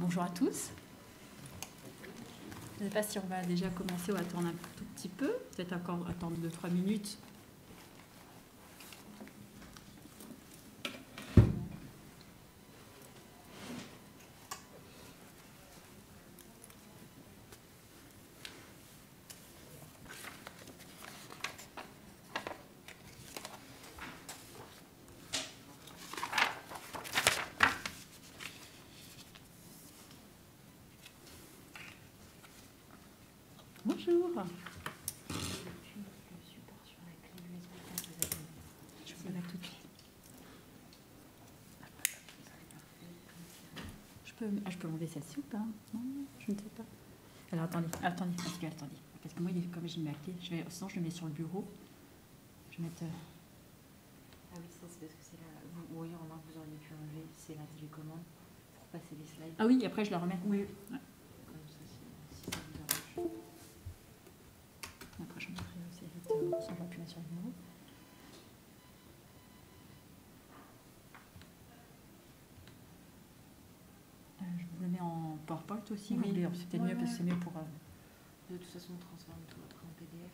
bonjour à tous. Je ne sais pas si on va déjà commencer ou attendre un tout petit peu. Peut-être encore attendre 2-3 minutes. Bonjour. Je vous la tout de suite. Je peux enlever celle-ci ou pas? Non, je ne sais pas. Alors attendez, parce que moi, comme j'ai mis la clé, sinon je le mets sur le bureau. Je vais mettre. Ah oui, ça c'est parce que c'est là. Vous auriez pu enlever, c'est la télécommande pour passer les slides. Ah oui, après je la remets. Oui. Ouais. Comme ça, si ça vous arrange. Après je mettrai aussi vite, sans appuyer sur le bureau. Je vous le mets en PowerPoint aussi, oui. C'est peut-être mieux parce que c'est mieux pour. De toute façon, on transforme tout après en PDF.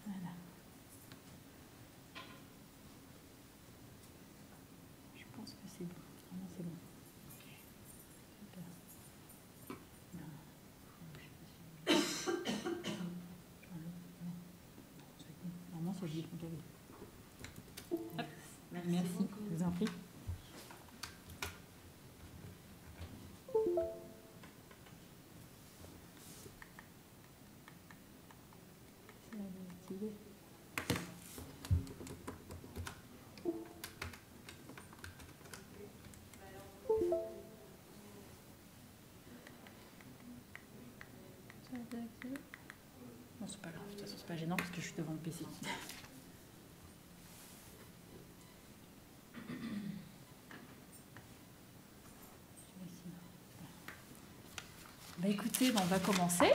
Voilà. Je pense que c'est bon. Vraiment, c'est bon. Super. Normalement, c'est juste. Merci. Beaucoup. Je vous en prie. Non, c'est pas grave, de toute façon, c'est pas gênant parce que je suis devant le PC. Bah écoutez, on va commencer.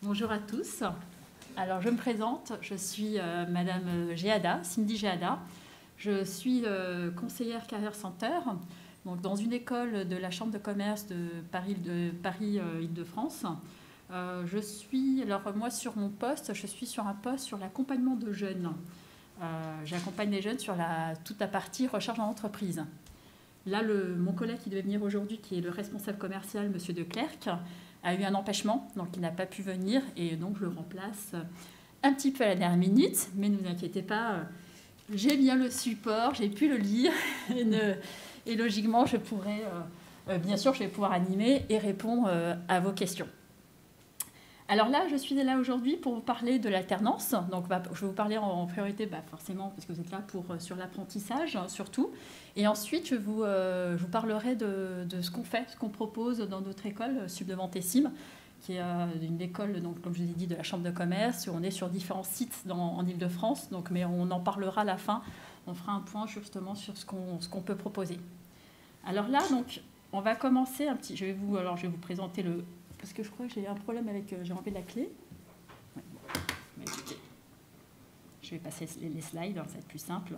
Bonjour à tous. Alors, je me présente, je suis Madame Géada, Cindy Géada. Je suis conseillère Career Center, donc dans une école de la Chambre de commerce de Paris Île-de-France. Alors moi, sur mon poste, je suis sur un poste sur l'accompagnement de jeunes. J'accompagne les jeunes sur toute la partie recherche en entreprise. Là, mon collègue qui devait venir aujourd'hui, qui est le responsable commercial, Monsieur De Clercq, a eu un empêchement, donc il n'a pas pu venir, et donc je le remplace un petit peu à la dernière minute, mais ne vous inquiétez pas, j'ai bien le support, j'ai pu le lire, et logiquement, je pourrai, bien sûr, je vais pouvoir animer et répondre à vos questions. Alors là, je suis là aujourd'hui pour vous parler de l'alternance. Donc, je vais vous parler en priorité, forcément, parce que vous êtes là sur l'apprentissage, surtout. Et ensuite, je vous parlerai de ce qu'on fait, ce qu'on propose dans notre école, Subdevantissime, qui est une école, donc, comme je vous ai dit, de la Chambre de commerce. On est sur différents sites en Île-de-France, mais on en parlera à la fin. On fera un point justement sur ce qu'on peut proposer. Alors là, donc, on va commencer un petit... Je vais vous présenter le... Parce que je crois que j'ai un problème avec... j'ai enlevé la clé. Ouais, bon. Écoutez, je vais passer les slides, ça va être plus simple.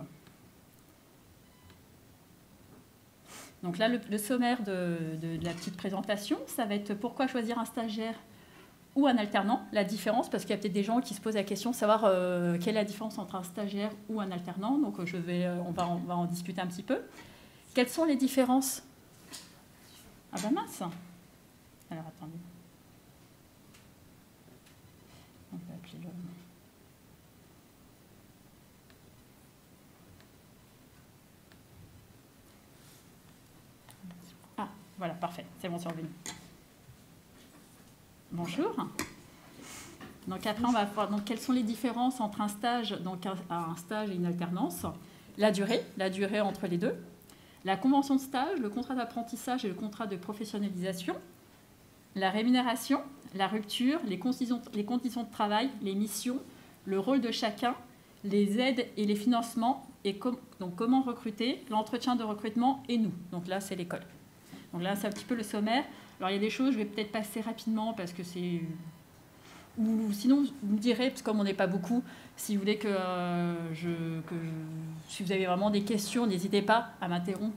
Donc là, le sommaire de la petite présentation, ça va être pourquoi choisir un stagiaire ou un alternant, la différence, parce qu'il y a peut-être des gens qui se posent la question de savoir quelle est la différence entre un stagiaire ou un alternant. Donc on va en discuter un petit peu. Quelles sont les différences? Ah ben mince. Alors attendez. On va appeler le... Ah, voilà, parfait. C'est bon, c'est revenu. Bonjour. Donc après, on va voir quelles sont les différences entre un stage, un stage et une alternance. La durée entre les deux. La convention de stage, le contrat d'apprentissage et le contrat de professionnalisation. la rémunération, la rupture, les conditions de travail, les missions, le rôle de chacun, les aides et les financements, et donc comment recruter, l'entretien de recrutement et nous. Donc là, c'est l'école. Donc là, c'est un petit peu le sommaire. Alors il y a des choses, je vais peut-être passer rapidement parce que c'est... Ou sinon, vous me direz, parce que comme on n'est pas beaucoup, si vous voulez si vous avez vraiment des questions, n'hésitez pas à m'interrompre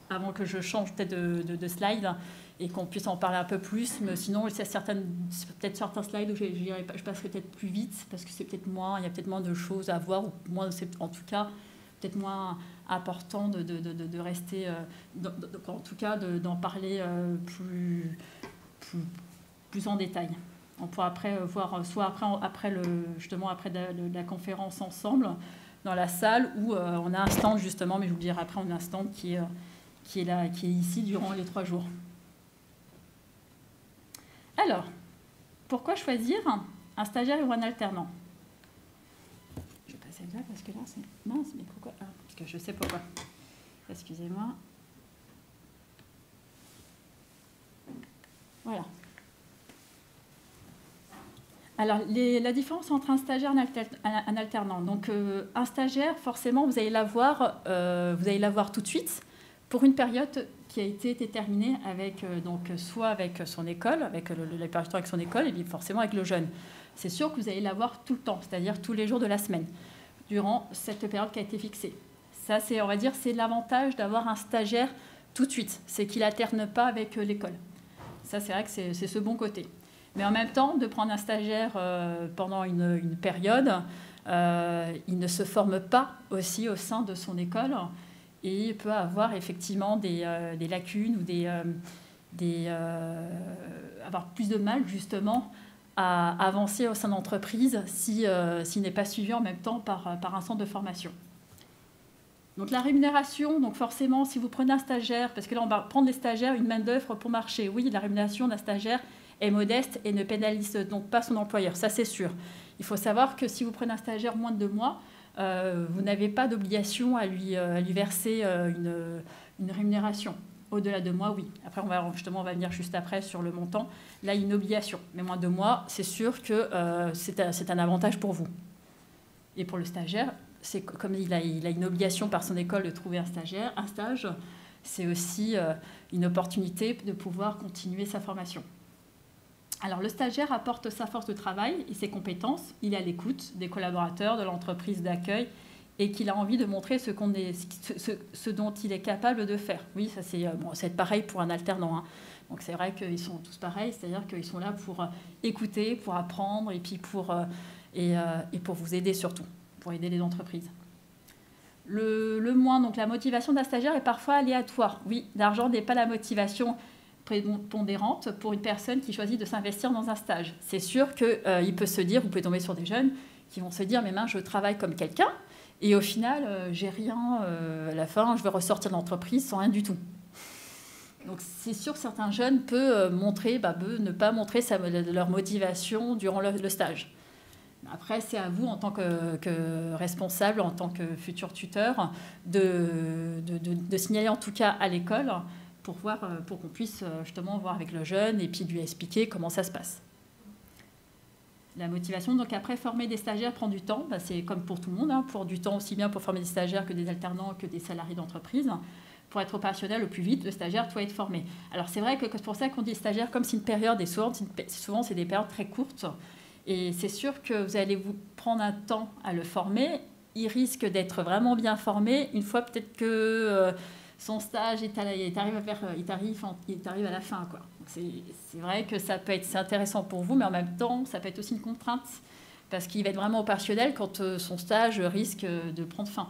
avant que je change peut-être de slide et qu'on puisse en parler un peu plus. Mais sinon, il y a peut-être certains slides où je passerai peut-être plus vite parce que c'est peut-être moins, il y a peut-être moins de choses à voir, ou moins, en tout cas, peut-être moins important de rester, en tout cas, d'en parler plus en détail. On pourra après voir, soit après la conférence ensemble, dans la salle, où on a un stand justement, mais je vous dirai après, on a un stand qui est ici durant les 3 jours. Alors, pourquoi choisir un stagiaire ou un alternant? Je vais passer là parce que là c'est mince, mais pourquoi? Parce que je sais pourquoi. Excusez-moi. Voilà. Alors, la différence entre un stagiaire et un alternant. Donc, un stagiaire, forcément, vous allez l'avoir tout de suite pour une période qui a été déterminée avec, soit avec son école, avec la période avec son école, et puis forcément avec le jeune. C'est sûr que vous allez l'avoir tout le temps, c'est-à-dire tous les jours de la semaine, durant cette période qui a été fixée. Ça, on va dire, c'est l'avantage d'avoir un stagiaire tout de suite. C'est qu'il n'alterne pas avec l'école. Ça, c'est vrai que c'est ce bon côté. Mais en même temps, de prendre un stagiaire pendant une période, il ne se forme pas aussi au sein de son école et il peut avoir effectivement des lacunes ou avoir plus de mal justement à avancer au sein d'entreprise s'il n'est pas suivi en même temps par un centre de formation. Donc la rémunération, donc forcément, si vous prenez un stagiaire, parce que là on va prendre les stagiaires, une main-d'œuvre pour marcher. Oui, la rémunération d'un stagiaire est modeste et ne pénalise donc pas son employeur, ça c'est sûr. Il faut savoir que si vous prenez un stagiaire moins de 2 mois, vous n'avez pas d'obligation à lui verser une rémunération. Au-delà de 2 mois, oui. Après, on va venir juste après sur le montant. Là, il y a une obligation. Mais moins de 2 mois, c'est sûr que c'est un avantage pour vous. Et pour le stagiaire, c'est comme il a une obligation par son école de trouver un stage, c'est aussi une opportunité de pouvoir continuer sa formation. Alors, le stagiaire apporte sa force de travail et ses compétences. Il est à l'écoute des collaborateurs, de l'entreprise d'accueil et qu'il a envie de montrer ce dont il est capable de faire. Oui, ça c'est pareil pour un alternant. Hein. Donc, c'est vrai qu'ils sont tous pareils, c'est-à-dire qu'ils sont là pour écouter, pour apprendre et puis pour vous aider surtout, pour aider les entreprises. Le moins, donc la motivation d'un stagiaire est parfois aléatoire. Oui, l'argent n'est pas la motivation prépondérante pour une personne qui choisit de s'investir dans un stage. C'est sûr qu'il peut se dire, vous pouvez tomber sur des jeunes qui vont se dire, mais mince, je travaille comme quelqu'un et au final, j'ai rien, à la fin, je vais ressortir de l'entreprise sans rien du tout. Donc c'est sûr que certains jeunes peuvent ne pas montrer leur motivation durant le stage. Après, c'est à vous, en tant que responsable, en tant que futur tuteur, de signaler en tout cas à l'école pour qu'on puisse justement voir avec le jeune et puis lui expliquer comment ça se passe. La motivation, donc après, former des stagiaires prend du temps. C'est comme pour tout le monde, hein, pour du temps aussi bien pour former des stagiaires que des alternants, que des salariés d'entreprise. Pour être opérationnel au plus vite, le stagiaire doit être formé. Alors c'est vrai que c'est pour ça qu'on dit stagiaire comme si une période, et souvent c'est des périodes très courtes. Et c'est sûr que vous allez vous prendre un temps à le former. Il risque d'être vraiment bien formé une fois peut-être que son stage arrive à la fin, quoi. C'est vrai que c'est intéressant pour vous, mais en même temps, ça peut être aussi une contrainte parce qu'il va être vraiment opérationnel quand son stage risque de prendre fin.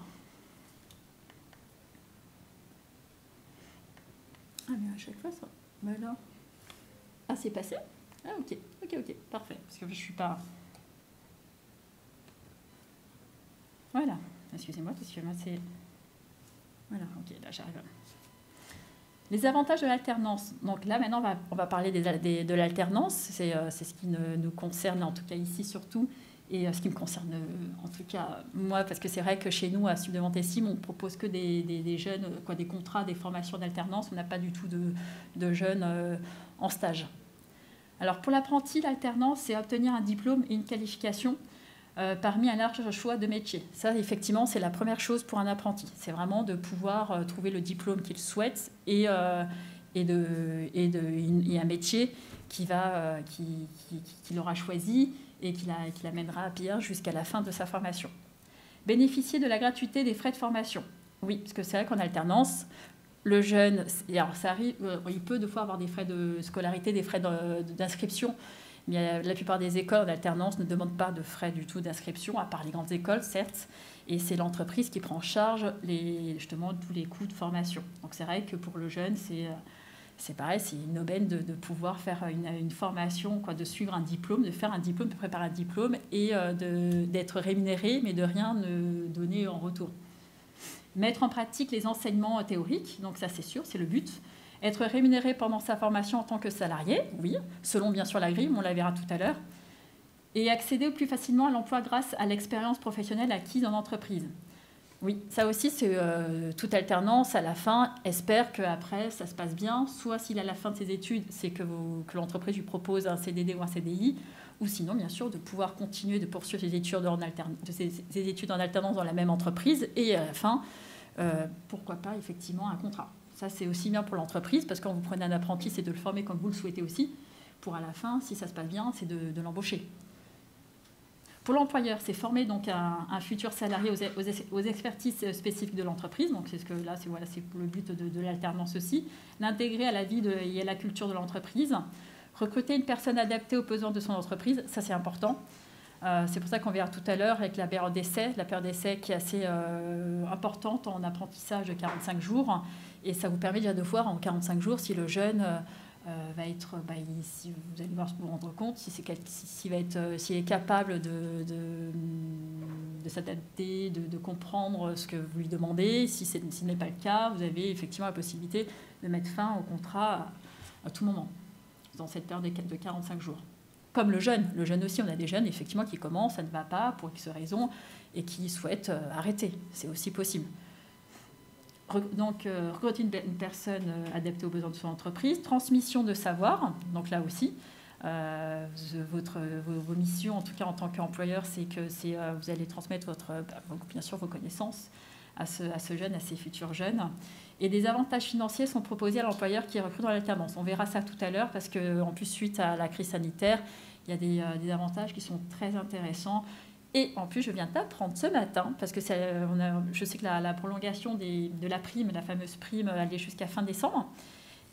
Ah, mais à chaque fois, ça. Mais alors. Ah, c'est passé? Ah, ok, parfait. Parce que je suis pas. Voilà. Excusez-moi, parce que moi, c'est. Voilà, ok, là, j'arrive. Les avantages de l'alternance. Donc là, maintenant, on va parler de l'alternance. C'est ce qui nous concerne, en tout cas ici surtout, et ce qui me concerne, en tout cas, moi, parce que c'est vrai que chez nous, à Sud de Montessim, on ne propose que des jeunes, des contrats, des formations d'alternance. On n'a pas du tout de jeunes en stage. Alors pour l'apprenti, l'alternance, c'est obtenir un diplôme et une qualification parmi un large choix de métiers. Ça, effectivement, c'est la première chose pour un apprenti. C'est vraiment de pouvoir trouver le diplôme qu'il souhaite et un métier qu'il aura choisi et qui l'amènera bien jusqu'à la fin de sa formation. Bénéficier de la gratuité des frais de formation. Oui, parce que c'est vrai qu'en alternance, le jeune, alors ça arrive, il peut des fois avoir des frais de scolarité, des frais d'inscription, mais la plupart des écoles en alternance ne demandent pas de frais du tout d'inscription, à part les grandes écoles, certes, et c'est l'entreprise qui prend en charge justement tous les coûts de formation. Donc c'est vrai que pour le jeune, c'est pareil, c'est une aubaine de pouvoir faire une formation, de suivre un diplôme, de faire un diplôme, de préparer un diplôme et d'être rémunéré, mais de rien ne donner en retour. Mettre en pratique les enseignements théoriques, donc ça c'est sûr, c'est le but. Être rémunéré pendant sa formation en tant que salarié, oui, selon bien sûr la grille, on la verra tout à l'heure. Et accéder plus facilement à l'emploi grâce à l'expérience professionnelle acquise en entreprise. Oui, ça aussi, c'est toute alternance à la fin espère qu'après, ça se passe bien. Soit s'il a la fin de ses études, c'est que l'entreprise lui propose un CDD ou un CDI, ou sinon, bien sûr, de pouvoir continuer de poursuivre ses études en alternance dans la même entreprise et à la fin, pourquoi pas, effectivement, un contrat. Ça, c'est aussi bien pour l'entreprise, parce que quand vous prenez un apprenti, c'est de le former comme vous le souhaitez aussi, pour à la fin, si ça se passe bien, c'est de l'embaucher. Pour l'employeur, c'est former donc un futur salarié aux expertises spécifiques de l'entreprise. Donc c'est c'est le but de l'alternance aussi. L'intégrer à la vie et à la culture de l'entreprise. Recruter une personne adaptée aux besoins de son entreprise, ça c'est important. C'est pour ça qu'on verra tout à l'heure avec la période d'essai qui est assez importante en apprentissage de 45 jours. Et ça vous permet déjà de voir en 45 jours si le jeune si vous allez vous rendre compte s'il est capable de s'adapter, de comprendre ce que vous lui demandez. Si ce n'est pas le cas, vous avez effectivement la possibilité de mettre fin au contrat à tout moment, dans cette période de 45 jours. Comme le jeune aussi, on a des jeunes effectivement qui commencent, ça ne va pas pour X raisons, et qui souhaitent arrêter. C'est aussi possible. Donc, recruter une personne adaptée aux besoins de son entreprise. Transmission de savoir. Donc là aussi, vos missions, en tout cas en tant qu'employeur, c'est que vous allez transmettre bien sûr vos connaissances à ce jeune, à ces futurs jeunes. Et des avantages financiers sont proposés à l'employeur qui recrute dans l'alternance. On verra ça tout à l'heure parce qu'en plus, suite à la crise sanitaire, il y a des avantages qui sont très intéressants. Et en plus, je viens d'apprendre ce matin, parce que je sais que la prolongation de la prime, la fameuse prime, elle est jusqu'à fin décembre.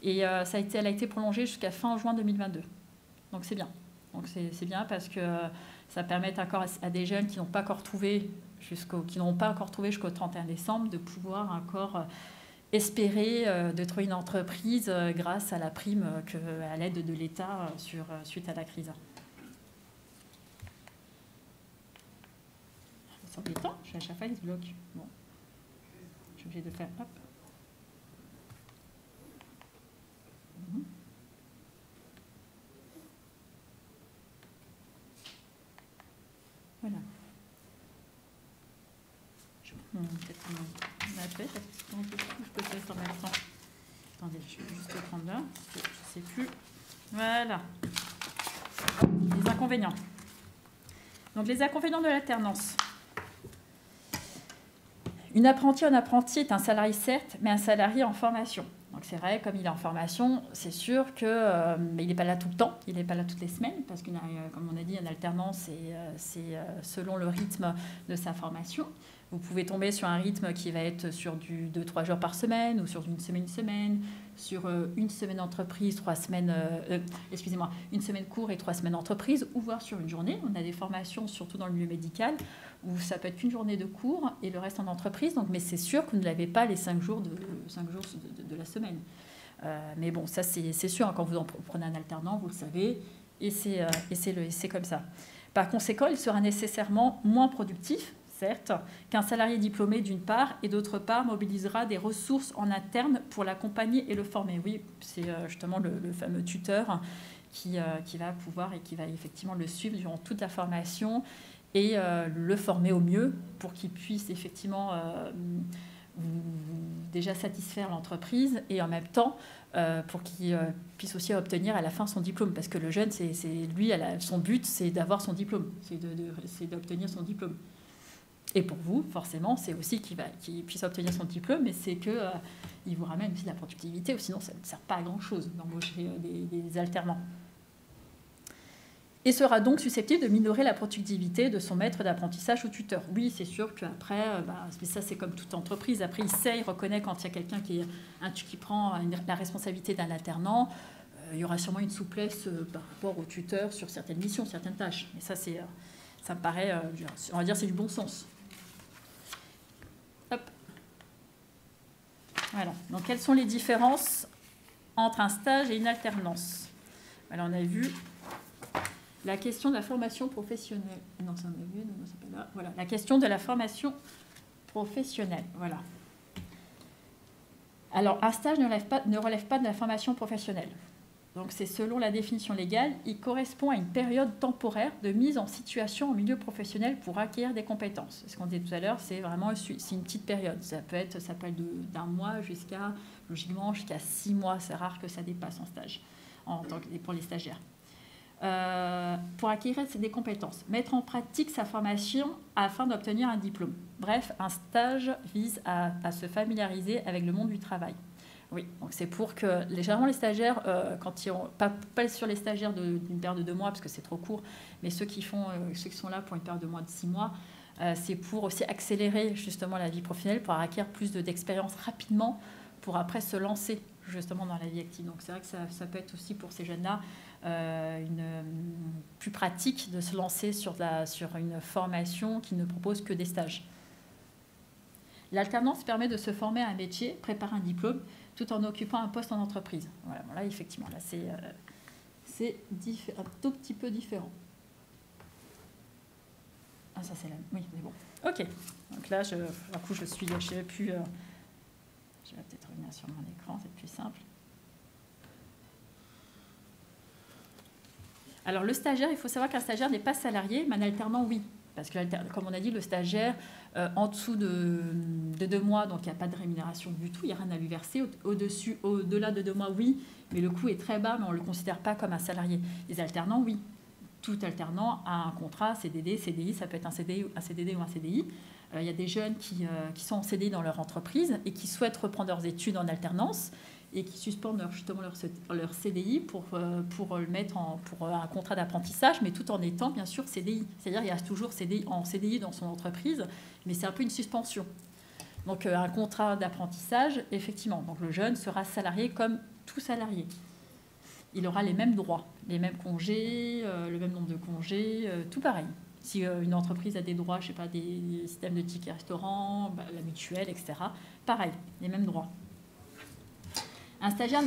Et elle a été prolongée jusqu'à fin juin 2022. Donc c'est bien. Donc c'est bien parce que ça permet encore à des jeunes qui n'ont pas encore trouvé jusqu'au 31 décembre de pouvoir encore espérer de trouver une entreprise grâce à la prime, à l'aide de l'État suite à la crise. C'est embêtant, à chaque fois il se bloque. Bon. Je suis obligée de faire hop. Voilà. Je prends peut-être mon appel parce que sinon je peux faire en même temps. Attendez, je vais juste le prendre là. Je ne sais plus. Voilà. Les inconvénients. Donc les inconvénients de l'alternance. Un apprenti est un salarié certes, mais un salarié en formation. Donc c'est vrai, comme il est en formation, c'est sûr qu'il n'est pas là tout le temps, il n'est pas là toutes les semaines, parce que comme on a dit, une alternance, c'est selon le rythme de sa formation. Vous pouvez tomber sur un rythme qui va être sur du 2-3 jours par semaine, ou sur une semaine, sur une semaine entreprise, 3 semaines, une semaine cours et 3 semaines entreprise, ou voire sur une journée. On a des formations, surtout dans le milieu médical, où ça peut être qu'une journée de cours et le reste en entreprise. Donc, mais c'est sûr que vous ne l'avez pas les 5 jours de la semaine. Mais bon, ça c'est sûr, hein, quand vous en prenez un alternant, vous le savez, et c'est comme ça. Par conséquent, il sera nécessairement moins productif, certes, qu'un salarié diplômé d'une part, et d'autre part mobilisera des ressources en interne pour l'accompagner et le former. Oui, c'est justement le fameux tuteur qui va pouvoir et qui va effectivement le suivre durant toute la formation et le former au mieux pour qu'il puisse effectivement déjà satisfaire l'entreprise et en même temps pour qu'il puisse aussi obtenir à la fin son diplôme. Parce que le jeune, lui, son but, c'est d'avoir son diplôme, c'est d'obtenir son diplôme. Et pour vous, forcément, c'est aussi qu'il puisse obtenir son diplôme, mais c'est qu'il vous ramène aussi de la productivité, ou sinon ça ne sert pas à grand-chose d'embaucher des alternants. Et sera donc susceptible de minorer la productivité de son maître d'apprentissage ou tuteur. Oui, c'est sûr qu'après, mais ça c'est comme toute entreprise, après il reconnaît quand il y a quelqu'un qui prend la responsabilité d'un alternant, il y aura sûrement une souplesse par rapport au tuteur sur certaines missions, certaines tâches. Mais ça me paraît, on va dire, c'est du bon sens. Hop. Voilà. Donc quelles sont les différences entre un stage et une alternance? Alors on a vu la question de la formation professionnelle. Non, ça on a vu, non, c'est pas là. Voilà, la question de la formation professionnelle. Voilà. Alors, un stage ne relève pas de la formation professionnelle. Donc, c'est selon la définition légale, il correspond à une période temporaire de mise en situation au milieu professionnel pour acquérir des compétences. Ce qu'on disait tout à l'heure, c'est vraiment une petite période. Ça peut être d'un mois logiquement, jusqu'à 6 mois. C'est rare que ça dépasse en stage, pour les stagiaires. Pour acquérir des compétences, mettre en pratique sa formation afin d'obtenir un diplôme. Bref, un stage vise à se familiariser avec le monde du travail. Oui, donc c'est pour que généralement les stagiaires, quand ils ont, pas sur les stagiaires d'une période de 2 mois parce que c'est trop court, mais ceux qui sont là pour une période de 6 mois, c'est pour aussi accélérer justement la vie professionnelle, pour acquérir plus d'expérience rapidement, pour après se lancer justement dans la vie active. Donc c'est vrai que ça peut être aussi pour ces jeunes-là plus pratique de se lancer sur une formation qui ne propose que des stages. L'alternance permet de se former à un métier, préparer un diplôme, tout en occupant un poste en entreprise. Voilà, là effectivement, là c'est un tout petit peu différent. Ah ça c'est là, oui, c'est bon. Ok, donc là je vais peut-être revenir sur mon écran, c'est plus simple. Alors, le stagiaire, il faut savoir qu'un stagiaire n'est pas salarié, mais un alternant, oui. Parce que, comme on a dit, le stagiaire, en dessous de 2 mois, donc il n'y a pas de rémunération du tout, il n'y a rien à lui verser. Au-delà de 2 mois, oui, mais le coût est très bas, mais on ne le considère pas comme un salarié. Les alternants, oui. Tout alternant a un contrat, CDD, CDI, ça peut être un CDD ou un CDI. Il y a des jeunes qui sont en CDI dans leur entreprise et qui souhaitent reprendre leurs études en alternance et qui suspendent justement leur CDI pour le mettre pour un contrat d'apprentissage, mais tout en étant bien sûr CDI. C'est-à-dire qu'il y a toujours CDI dans son entreprise, mais c'est un peu une suspension. Donc un contrat d'apprentissage, effectivement. Donc le jeune sera salarié comme tout salarié. Il aura les mêmes droits, les mêmes congés, le même nombre de congés, tout pareil. Si une entreprise a des droits, je ne sais pas, des systèmes de tickets restaurants, la mutuelle, etc., pareil, les mêmes droits. Un stagiaire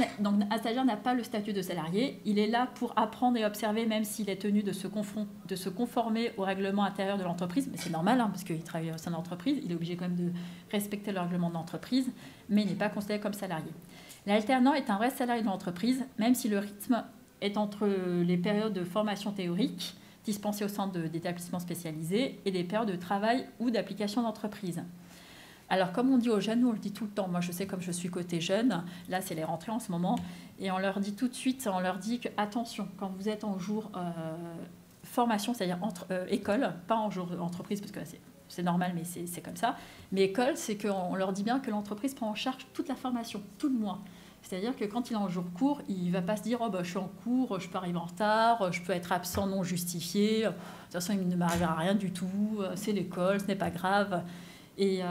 n'a pas le statut de salarié. Il est là pour apprendre et observer, même s'il est tenu de se conformer au règlement intérieur de l'entreprise. Mais c'est normal, parce qu'il travaille au sein de l'entreprise. Il est obligé quand même de respecter le règlement de l'entreprise, mais il n'est pas considéré comme salarié. L'alternant est un vrai salarié de l'entreprise, même si le rythme est entre les périodes de formation théorique dispensées au sein d'établissements spécialisés et les périodes de travail ou d'application d'entreprise. Alors, comme on dit aux jeunes, nous on le dit tout le temps. Moi, je sais, comme je suis côté jeune, là, c'est les rentrées en ce moment, et on leur dit tout de suite, on leur dit que, attention, quand vous êtes en jour formation, c'est-à-dire école, pas en jour entreprise, parce que c'est normal, mais c'est comme ça. Mais école, c'est qu'on leur dit bien que l'entreprise prend en charge toute la formation, tout le mois. C'est-à-dire que quand il est en jour court, il ne va pas se dire « Oh, je suis en cours, je peux arriver en retard, je peux être absent non justifié. De toute façon, il ne m'arrivera rien du tout, c'est l'école, ce n'est pas grave. » Et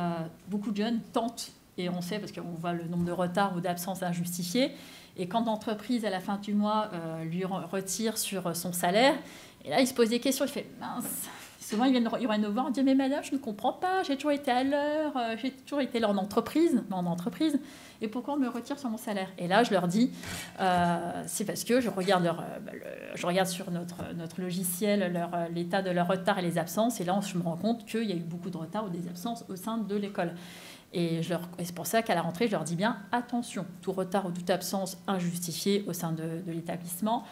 beaucoup de jeunes tentent, et on sait parce qu'on voit le nombre de retards ou d'absences injustifiées, et quand l'entreprise, à la fin du mois, lui retire sur son salaire, et là, il se pose des questions, il fait « mince ». Souvent, ils viennent nous voir, on dit « mais madame, je ne comprends pas, j'ai toujours été à l'heure, j'ai toujours été là en entreprise, et pourquoi on me retire sur mon salaire ?» Et là, je leur dis c'est parce que je regarde sur notre logiciel l'état de leur retard et les absences, et là, je me rends compte qu'il y a eu beaucoup de retard ou des absences au sein de l'école. Et c'est pour ça qu'à la rentrée, je leur dis bien attention, tout retard ou toute absence injustifiée au sein de l'établissement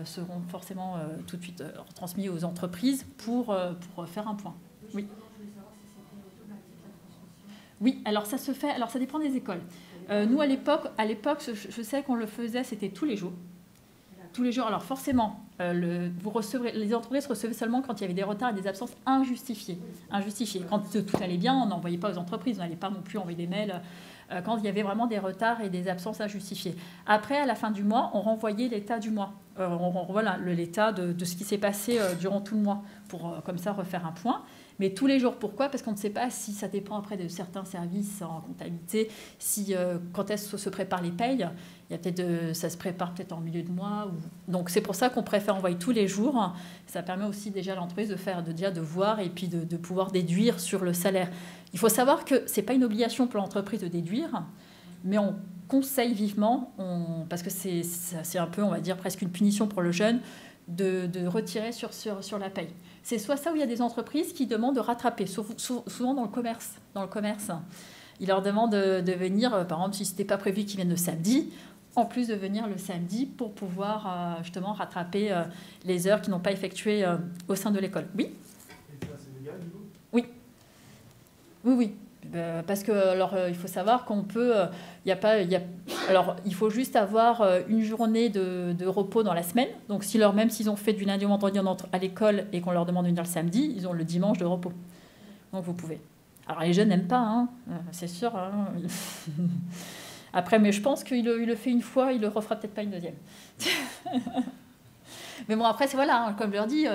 seront forcément tout de suite transmis aux entreprises pour faire un point. Oui. Oui, alors ça se fait, alors ça dépend des écoles. Nous, à l'époque, je sais qu'on le faisait, c'était tous les jours. Tous les jours. Alors forcément, les entreprises recevaient seulement quand il y avait des retards et des absences injustifiées. Quand tout allait bien, on n'envoyait pas aux entreprises, on n'allait pas non plus envoyer des mails quand il y avait vraiment des retards et des absences injustifiées. Après, à la fin du mois, on renvoyait l'état du mois. Voilà, l'état de ce qui s'est passé durant tout le mois, pour comme ça refaire un point. Mais tous les jours, pourquoi? Parce qu'on ne sait pas si ça dépend après de certains services en comptabilité, quand est-ce que se préparent les payes. Il y a peut-être ça se prépare peut-être en milieu de mois. Donc c'est pour ça qu'on préfère envoyer tous les jours. Ça permet aussi déjà à l'entreprise de voir et puis de pouvoir déduire sur le salaire. Il faut savoir que ce n'est pas une obligation pour l'entreprise de déduire, mais on conseille vivement, parce que c'est un peu, on va dire, presque une punition pour le jeune, de retirer sur la paye. C'est soit ça, où il y a des entreprises qui demandent de rattraper, souvent dans le commerce. Ils leur demandent de venir, par exemple, si ce n'était pas prévu qu'ils viennent le samedi, en plus de venir le samedi pour pouvoir justement rattraper les heures qu'ils n'ont pas effectuées au sein de l'école. Oui. Et ça, c'est légal, du coup? Oui. Oui. Parce que alors il faut savoir qu'on peut, alors il faut juste avoir une journée de repos dans la semaine. Donc même s'ils ont fait du lundi au vendredi à l'école et qu'on leur demande de venir le samedi, ils ont le dimanche de repos. Donc vous pouvez. Alors les jeunes n'aiment pas, hein, c'est sûr. Hein. Après, mais je pense qu'il le fait une fois, il le refera peut-être pas une deuxième. Mais bon, après, c'est voilà, hein, comme je leur dis,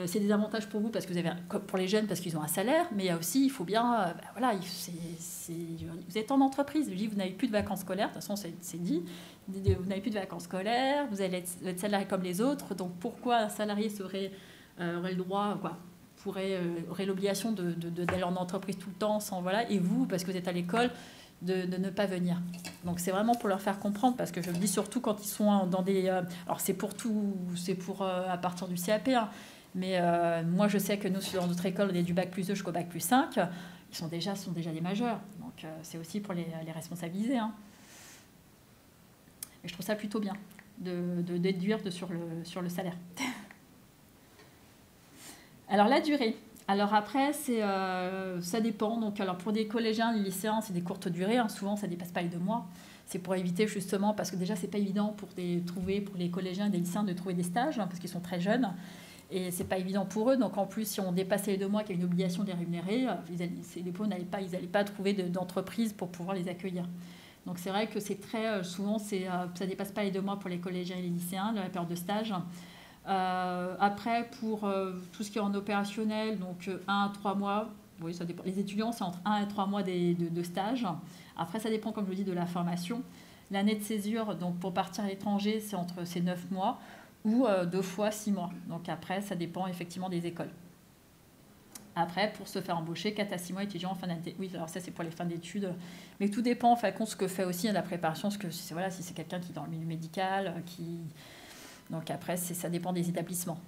c'est des avantages pour vous, parce que pour les jeunes, parce qu'ils ont un salaire, mais il y a aussi, il faut bien, voilà, vous êtes en entreprise, je dis, vous n'avez plus de vacances scolaires, de toute façon, c'est dit, vous n'avez plus de vacances scolaires, vous allez être salarié comme les autres, donc pourquoi un salarié aurait le droit, aurait l'obligation d'aller en entreprise tout le temps, et vous, parce que vous êtes à l'école, de ne pas venir. Donc c'est vraiment pour leur faire comprendre, parce que je le dis surtout quand ils sont dans des... alors c'est pour à partir du CAP, hein, mais moi je sais que nous, dans notre école, on est du bac+2 jusqu'au bac +5, ils sont déjà des majeurs, donc c'est aussi pour les responsabiliser. Hein. Et je trouve ça plutôt bien de déduire sur le salaire. Alors la durée. Alors après, ça dépend. Donc, alors pour des collégiens, les lycéens, c'est des courtes durées. Hein. Souvent, ça ne dépasse pas les 2 mois. C'est pour éviter justement, parce que déjà, ce n'est pas évident pour les collégiens et des lycéens de trouver des stages, hein, parce qu'ils sont très jeunes. Et ce n'est pas évident pour eux. Donc en plus, si on dépassait les 2 mois, qu'il y a une obligation de les rémunérer, les pauvres n'allaient pas trouver d'entreprise pour pouvoir les accueillir. Donc c'est vrai que c'est très souvent, ça ne dépasse pas les 2 mois pour les collégiens et les lycéens, la période de stage. Après, pour tout ce qui est en opérationnel, donc 1 à 3 mois, oui, ça dépend. Les étudiants, c'est entre 1 et 3 mois de stage. Après, ça dépend, comme je dis, de la formation. L'année de césure, donc pour partir à l'étranger, c'est entre ces 9 mois ou 2 fois 6 mois. Donc après, ça dépend effectivement des écoles. Après, pour se faire embaucher, 4 à 6 mois étudiants en fin d'année. Oui, alors ça, c'est pour les fins d'études. Mais tout dépend, en fin de compte, ce que fait aussi la préparation. Parce que si c'est quelqu'un qui est dans le milieu médical, Donc après, ça dépend des établissements. De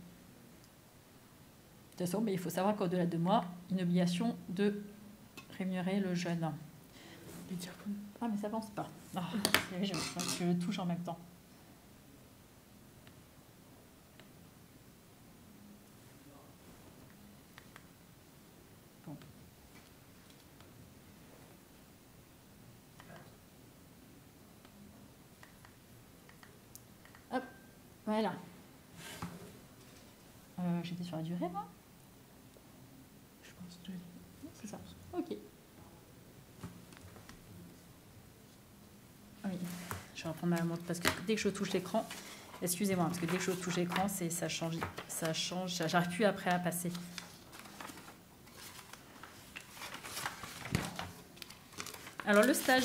toute façon, mais il faut savoir qu'au-delà de 2 mois, une obligation de rémunérer le jeune. Ah, mais ça avance pas. Ah, je le touche en même temps. Bon. Hop, voilà. J'étais sur la durée, moi. Je pense que c'est ça. Ok. Oui. Je vais reprendre ma montre parce que dès que je touche l'écran, excusez-moi, parce que dès que je touche l'écran, ça change. J'arrive plus après à passer. Alors le stage,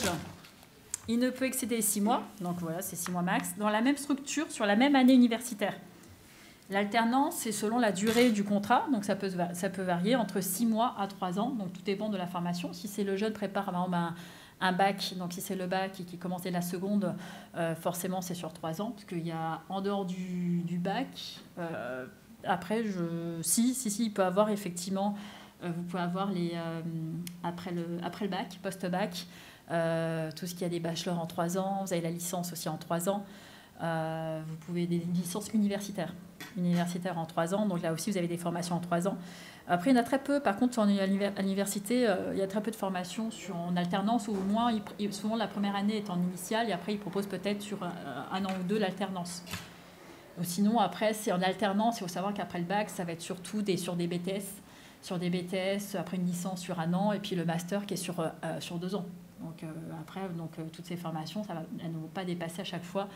il ne peut excéder 6 mois, donc voilà, c'est 6 mois max, dans la même structure sur la même année universitaire. L'alternance, c'est selon la durée du contrat, donc ça peut varier entre 6 mois à 3 ans, donc tout dépend de la formation. Si c'est le jeune prépare par exemple un bac, donc si c'est le bac qui commence dès la seconde, forcément c'est sur 3 ans, parce qu'il y a en dehors du bac, après, il peut avoir effectivement, vous pouvez avoir après le bac, post-bac, tout ce qui a des bachelors en 3 ans, vous avez la licence aussi en 3 ans. Vous pouvez des licences universitaires en 3 ans. Donc là aussi, vous avez des formations en 3 ans. Après, il y en a très peu. Par contre, à l'université, il y a très peu de formations en alternance, ou au moins, souvent la première année est en initiale, et après, ils proposent peut-être sur 1 an ou 2 l'alternance. Sinon, après, c'est en alternance. Il faut savoir qu'après le bac, ça va être surtout sur des BTS, après une licence sur 1 an, et puis le master qui est sur 2 ans. Donc après, toutes ces formations, elles ne vont pas dépasser à chaque fois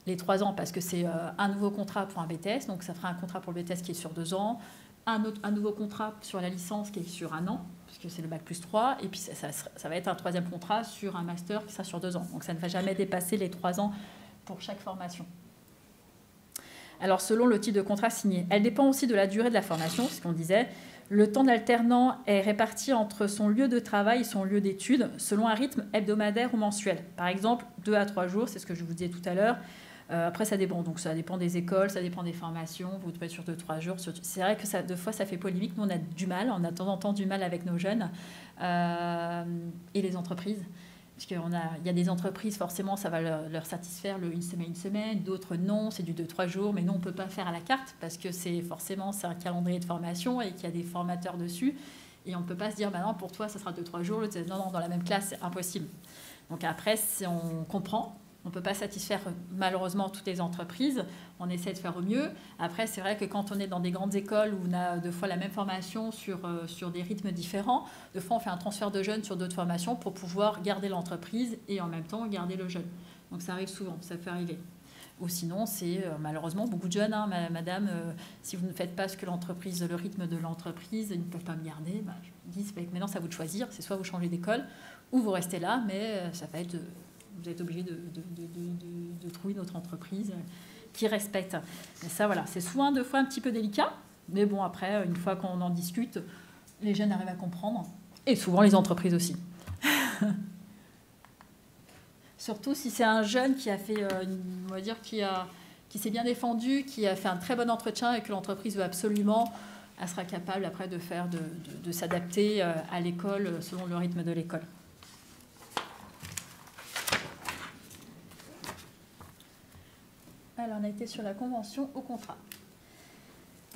les 3 ans, parce que c'est un nouveau contrat pour un BTS, donc ça fera un contrat pour le BTS qui est sur 2 ans, un nouveau contrat sur la licence qui est sur 1 an, puisque c'est le bac plus 3, et puis ça va être un 3e contrat sur un master qui sera sur 2 ans. Donc ça ne va jamais dépasser les 3 ans pour chaque formation. Alors selon le type de contrat signé, elle dépend aussi de la durée de la formation, ce qu'on disait. Le temps d'alternant est réparti entre son lieu de travail et son lieu d'études selon un rythme hebdomadaire ou mensuel. Par exemple, 2 à 3 jours, c'est ce que je vous disais tout à l'heure. Après, ça dépend. Donc, ça dépend des écoles, ça dépend des formations. Vous devez être sur 2-3 jours. C'est vrai que deux fois, ça fait polémique. Nous, on a du mal. On a de temps en temps du mal avec nos jeunes et les entreprises. Parce qu'il y a des entreprises, forcément, ça va leur satisfaire une semaine. D'autres, non, c'est du 2-3 jours. Mais nous, on ne peut pas faire à la carte parce que c'est un calendrier de formation et qu'il y a des formateurs dessus. Et on ne peut pas se dire, non, pour toi, ça sera 2-3 jours. L'autre, non, dans la même classe, c'est impossible. Donc après, on comprend. On ne peut pas satisfaire malheureusement toutes les entreprises. On essaie de faire au mieux. Après, c'est vrai que quand on est dans des grandes écoles où on a deux fois la même formation sur des rythmes différents, deux fois on fait un transfert de jeunes sur d'autres formations pour pouvoir garder l'entreprise et en même temps garder le jeune. Donc ça arrive souvent, ça peut arriver. Ou sinon, c'est malheureusement beaucoup de jeunes. Madame, si vous ne faites pas le rythme de l'entreprise, ils ne peuvent pas me garder. Je dis, maintenant, c'est à vous de choisir. C'est soit vous changez d'école ou vous restez là, mais ça va être... Vous êtes obligé de trouver une autre entreprise qui respecte. Mais ça, voilà, c'est souvent deux fois un petit peu délicat. Mais bon, après, une fois qu'on en discute, les jeunes arrivent à comprendre. Et souvent les entreprises aussi. Surtout si c'est un jeune qui a fait, on va dire, qui s'est bien défendu, qui a fait un très bon entretien et que l'entreprise veut absolument, elle sera capable après de s'adapter à l'école selon le rythme de l'école. Alors, on a été sur la convention au contrat.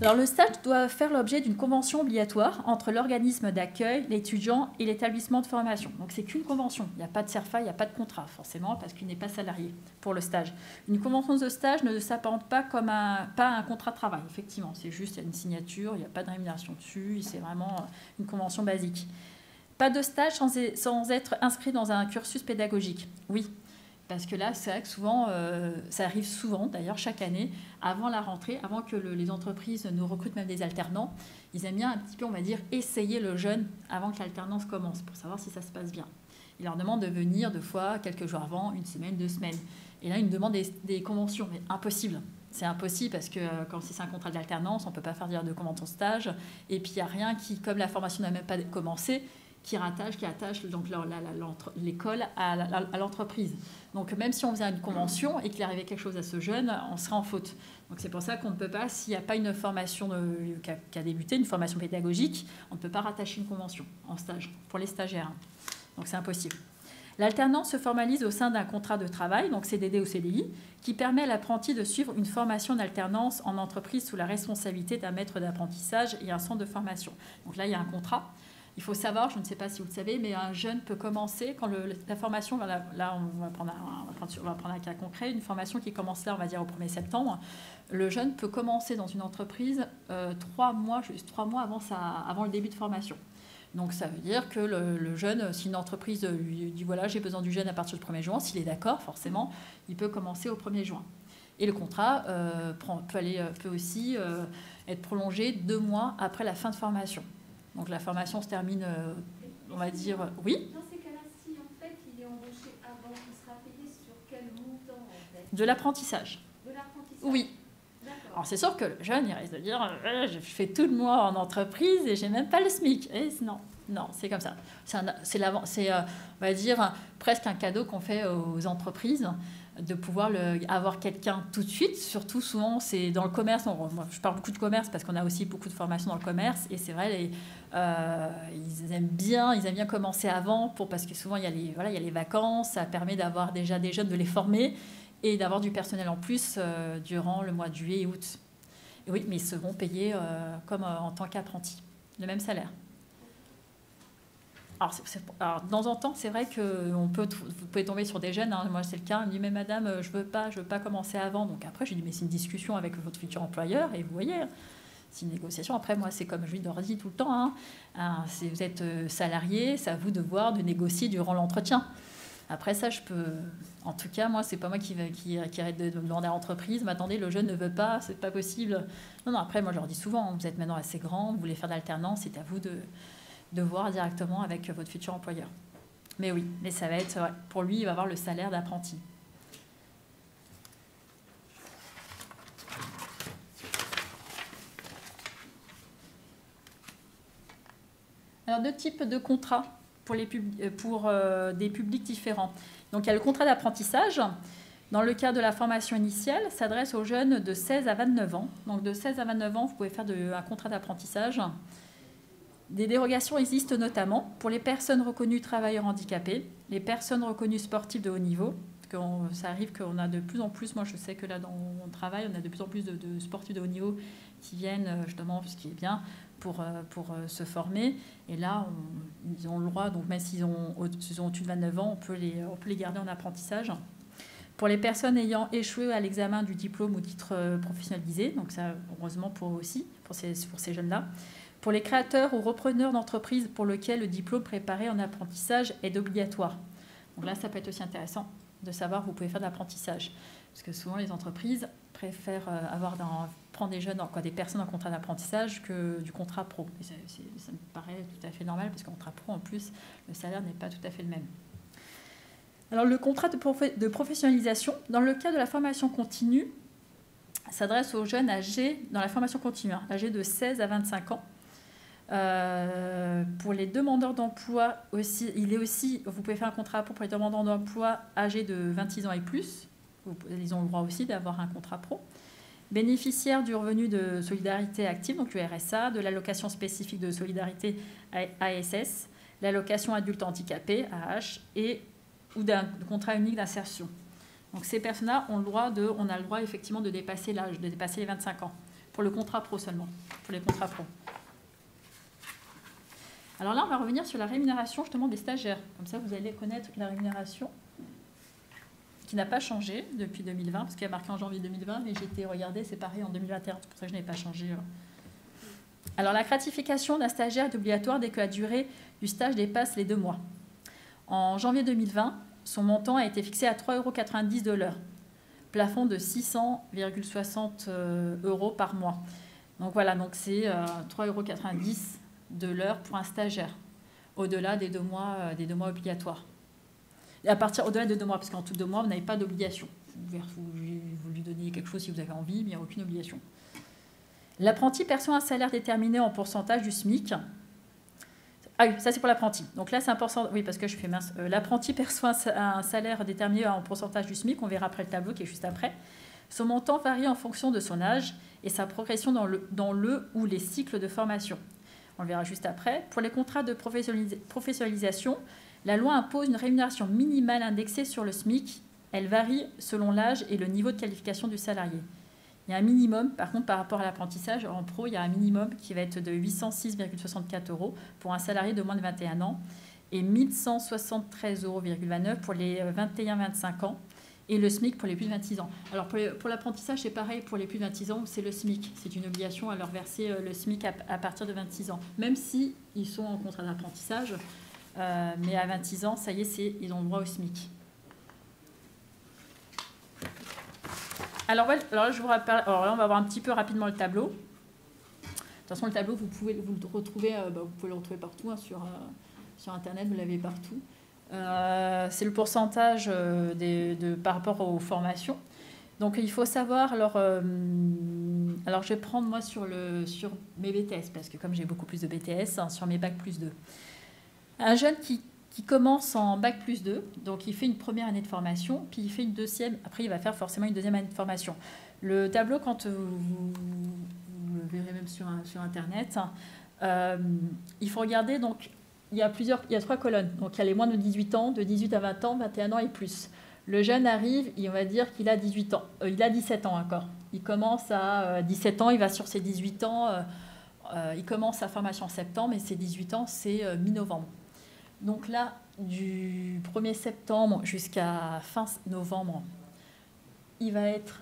Alors, le stage doit faire l'objet d'une convention obligatoire entre l'organisme d'accueil, l'étudiant et l'établissement de formation. Donc, c'est qu'une convention. Il n'y a pas de CERFA, il n'y a pas de contrat, forcément, parce qu'il n'est pas salarié pour le stage. Une convention de stage ne s'apparente pas comme un contrat de travail, effectivement. C'est juste, il y a une signature, il n'y a pas de rémunération dessus, c'est vraiment une convention basique. Pas de stage sans être inscrit dans un cursus pédagogique. Oui. Parce que là, c'est vrai que souvent, ça arrive souvent, d'ailleurs chaque année, avant la rentrée, avant que les entreprises nous recrutent même des alternants, ils aiment bien un petit peu, on va dire, essayer le jeune avant que l'alternance commence, pour savoir si ça se passe bien. Ils leur demandent de venir 2 fois, quelques jours avant, 1 semaine, 2 semaines. Et là, ils nous demandent des conventions, mais impossible. C'est impossible parce que quand c'est un contrat d'alternance, on ne peut pas faire dire de convention stage. Et puis, il n'y a rien qui, comme la formation n'a même pas commencé, qui attache donc l'école à l'entreprise. Donc même si on faisait une convention et qu'il arrivait quelque chose à ce jeune, on serait en faute. Donc c'est pour ça qu'on ne peut pas, s'il n'y a pas une formation qui a débuté, une formation pédagogique, on ne peut pas rattacher une convention en stage pour les stagiaires. Donc c'est impossible. L'alternance se formalise au sein d'un contrat de travail, donc CDD ou CDI, qui permet à l'apprenti de suivre une formation d'alternance en entreprise sous la responsabilité d'un maître d'apprentissage et un centre de formation. Donc là, il y a un contrat. Il faut savoir, je ne sais pas si vous le savez, mais un jeune peut commencer, quand la formation, là on va prendre un cas concret, une formation qui commence là, on va dire au 1er septembre, le jeune peut commencer dans une entreprise 3 mois avant le début de formation. Donc ça veut dire que le jeune, si une entreprise lui dit voilà, j'ai besoin du jeune à partir du 1er juin, s'il est d'accord, forcément, il peut commencer au 1er juin. Et le contrat peut aussi être prolongé 2 mois après la fin de formation. Donc la formation se termine, on va dire, oui. Dans ces cas-là, si en fait il est embauché avant, il sera payé sur quel montant en fait? De l'apprentissage. De l'apprentissage? Oui. D'accord. Alors c'est sûr que le jeune, il risque de dire, je fais tout le mois en entreprise et j'ai même pas le SMIC. Et non, c'est comme ça. C'est on va dire, presque un cadeau qu'on fait aux entreprises, de pouvoir avoir quelqu'un tout de suite. Surtout, souvent, c'est dans le commerce. Moi, je parle beaucoup de commerce parce qu'on a aussi beaucoup de formations dans le commerce. Et c'est vrai, ils aiment bien commencer avant parce que souvent, il y a les vacances. Ça permet d'avoir déjà des jeunes, de les former. et d'avoir du personnel en plus durant le mois de juillet et août. Et oui, mais ils seront payés comme en tant qu'apprentis, le même salaire. Alors, de temps en temps, c'est vrai que vous pouvez tomber sur des jeunes. Hein, moi, c'est le cas. Il me dit, mais madame, je veux pas commencer avant. Donc après, je lui dis, mais c'est une discussion avec votre futur employeur. Et vous voyez, c'est une négociation. Après, moi, c'est comme je lui leur dis tout le temps. Si vous êtes salarié, c'est à vous de voir, de négocier durant l'entretien. Après ça, je peux... En tout cas, moi, c'est pas moi qui arrête de demander à l'entreprise. Mais attendez, le jeune ne veut pas, c'est pas possible. Non, après, moi, je leur dis souvent, vous êtes maintenant assez grand, vous voulez faire d'alternance, c'est à vous de voir directement avec votre futur employeur. Mais oui, mais ça va être... Pour lui, il va avoir le salaire d'apprenti. Alors, 2 types de contrats pour des publics différents. Donc, il y a le contrat d'apprentissage. Dans le cas de la formation initiale, s'adresse aux jeunes de 16 à 29 ans. Donc, de 16 à 29 ans, vous pouvez faire un contrat d'apprentissage. Des dérogations existent notamment pour les personnes reconnues travailleurs handicapés, les personnes reconnues sportives de haut niveau. Ça arrive qu'on a de plus en plus, moi je sais que là dans mon travail, on a de plus en plus de sportifs de haut niveau qui viennent justement, ce qui est bien, pour se former. Et là, ils ont le droit, donc même s'ils ont au-dessus de 29 ans, on peut les garder en apprentissage. Pour les personnes ayant échoué à l'examen du diplôme ou titre professionnalisé, donc ça, heureusement pour eux aussi, pour ces jeunes-là. Pour les créateurs ou repreneurs d'entreprises pour lesquels le diplôme préparé en apprentissage est obligatoire. Donc là, ça peut être aussi intéressant de savoir que vous pouvez faire de l'apprentissage. Parce que souvent, les entreprises préfèrent prendre des personnes en contrat d'apprentissage que du contrat pro. Et ça me paraît tout à fait normal, parce qu'en contrat pro, en plus, le salaire n'est pas tout à fait le même. Alors, le contrat de professionnalisation, dans le cas de la formation continue, s'adresse aux jeunes âgés dans la formation continue, âgés de 16 à 25 ans. Pour les demandeurs d'emploi aussi, vous pouvez faire un contrat pro pour les demandeurs d'emploi âgés de 26 ans et plus. Ils ont le droit aussi d'avoir un contrat pro. Bénéficiaires du revenu de solidarité active, donc le RSA, de l'allocation spécifique de solidarité ASS, l'allocation adulte handicapé AH ou d'un contrat unique d'insertion. Donc ces personnes-là on a le droit effectivement de dépasser l'âge, de dépasser les 25 ans, pour le contrat pro seulement, pour les contrats pro. Alors là, on va revenir sur la rémunération justement des stagiaires. Comme ça, vous allez connaître la rémunération qui n'a pas changé depuis 2020, parce qu'il y a marqué en janvier 2020, mais j'ai été regarder, c'est pareil en 2021, c'est pour ça que je n'ai pas changé. Alors la gratification d'un stagiaire est obligatoire dès que la durée du stage dépasse les 2 mois. En janvier 2020, son montant a été fixé à 3,90 € de l'heure, plafond de 600,60 € par mois. Donc voilà, donc c'est 3,90 € de l'heure pour un stagiaire, au-delà des 2 mois obligatoires. Et à partir au-delà de 2 mois, parce qu'en tout 2 mois, vous n'avez pas d'obligation. Vous lui donnez quelque chose si vous avez envie, mais il n'y a aucune obligation. L'apprenti perçoit un salaire déterminé en pourcentage du SMIC. Ah oui, ça c'est pour l'apprenti. Donc là, c'est un pourcentage. Oui, parce que je fais mince. L'apprenti perçoit un salaire déterminé en pourcentage du SMIC. On verra après le tableau qui est juste après. Son montant varie en fonction de son âge et sa progression dans le ou les cycles de formation. On le verra juste après. Pour les contrats de professionnalisation, la loi impose une rémunération minimale indexée sur le SMIC. Elle varie selon l'âge et le niveau de qualification du salarié. Il y a un minimum, par contre, par rapport à l'apprentissage, en pro, il y a un minimum qui va être de 806,64 € pour un salarié de moins de 21 ans et 1173,29 € pour les 21-25 ans et le SMIC pour les plus de 26 ans. Alors pour l'apprentissage, c'est pareil, pour les plus de 26 ans, c'est le SMIC. C'est une obligation à leur verser le SMIC à partir de 26 ans, même si ils sont en contrat d'apprentissage, mais à 26 ans, ça y est, ils ont le droit au SMIC. Alors là, on va voir un petit peu rapidement le tableau. De toute façon, le tableau, vous pouvez le retrouver partout, hein, sur Internet, vous l'avez partout. C'est le pourcentage par rapport aux formations. Donc, il faut savoir... Alors, je vais prendre, moi, sur mes BTS, parce que comme j'ai beaucoup plus de BTS, hein, sur mes Bac plus 2. Un jeune qui commence en Bac plus 2, donc il fait une première année de formation, puis il fait une deuxième, après il va faire forcément une deuxième année de formation. Le tableau, quand vous le verrez même sur Internet, il faut regarder, donc il y a 3 colonnes. Donc il y a les moins de 18 ans, de 18 à 20 ans, 21 ans et plus. Le jeune arrive, et on va dire qu'il a 18 ans. Il a 17 ans encore. Il commence à 17 ans, il va sur ses 18 ans. Il commence sa formation en septembre et ses 18 ans, c'est mi-novembre. Donc là, du 1er septembre jusqu'à fin novembre, il va être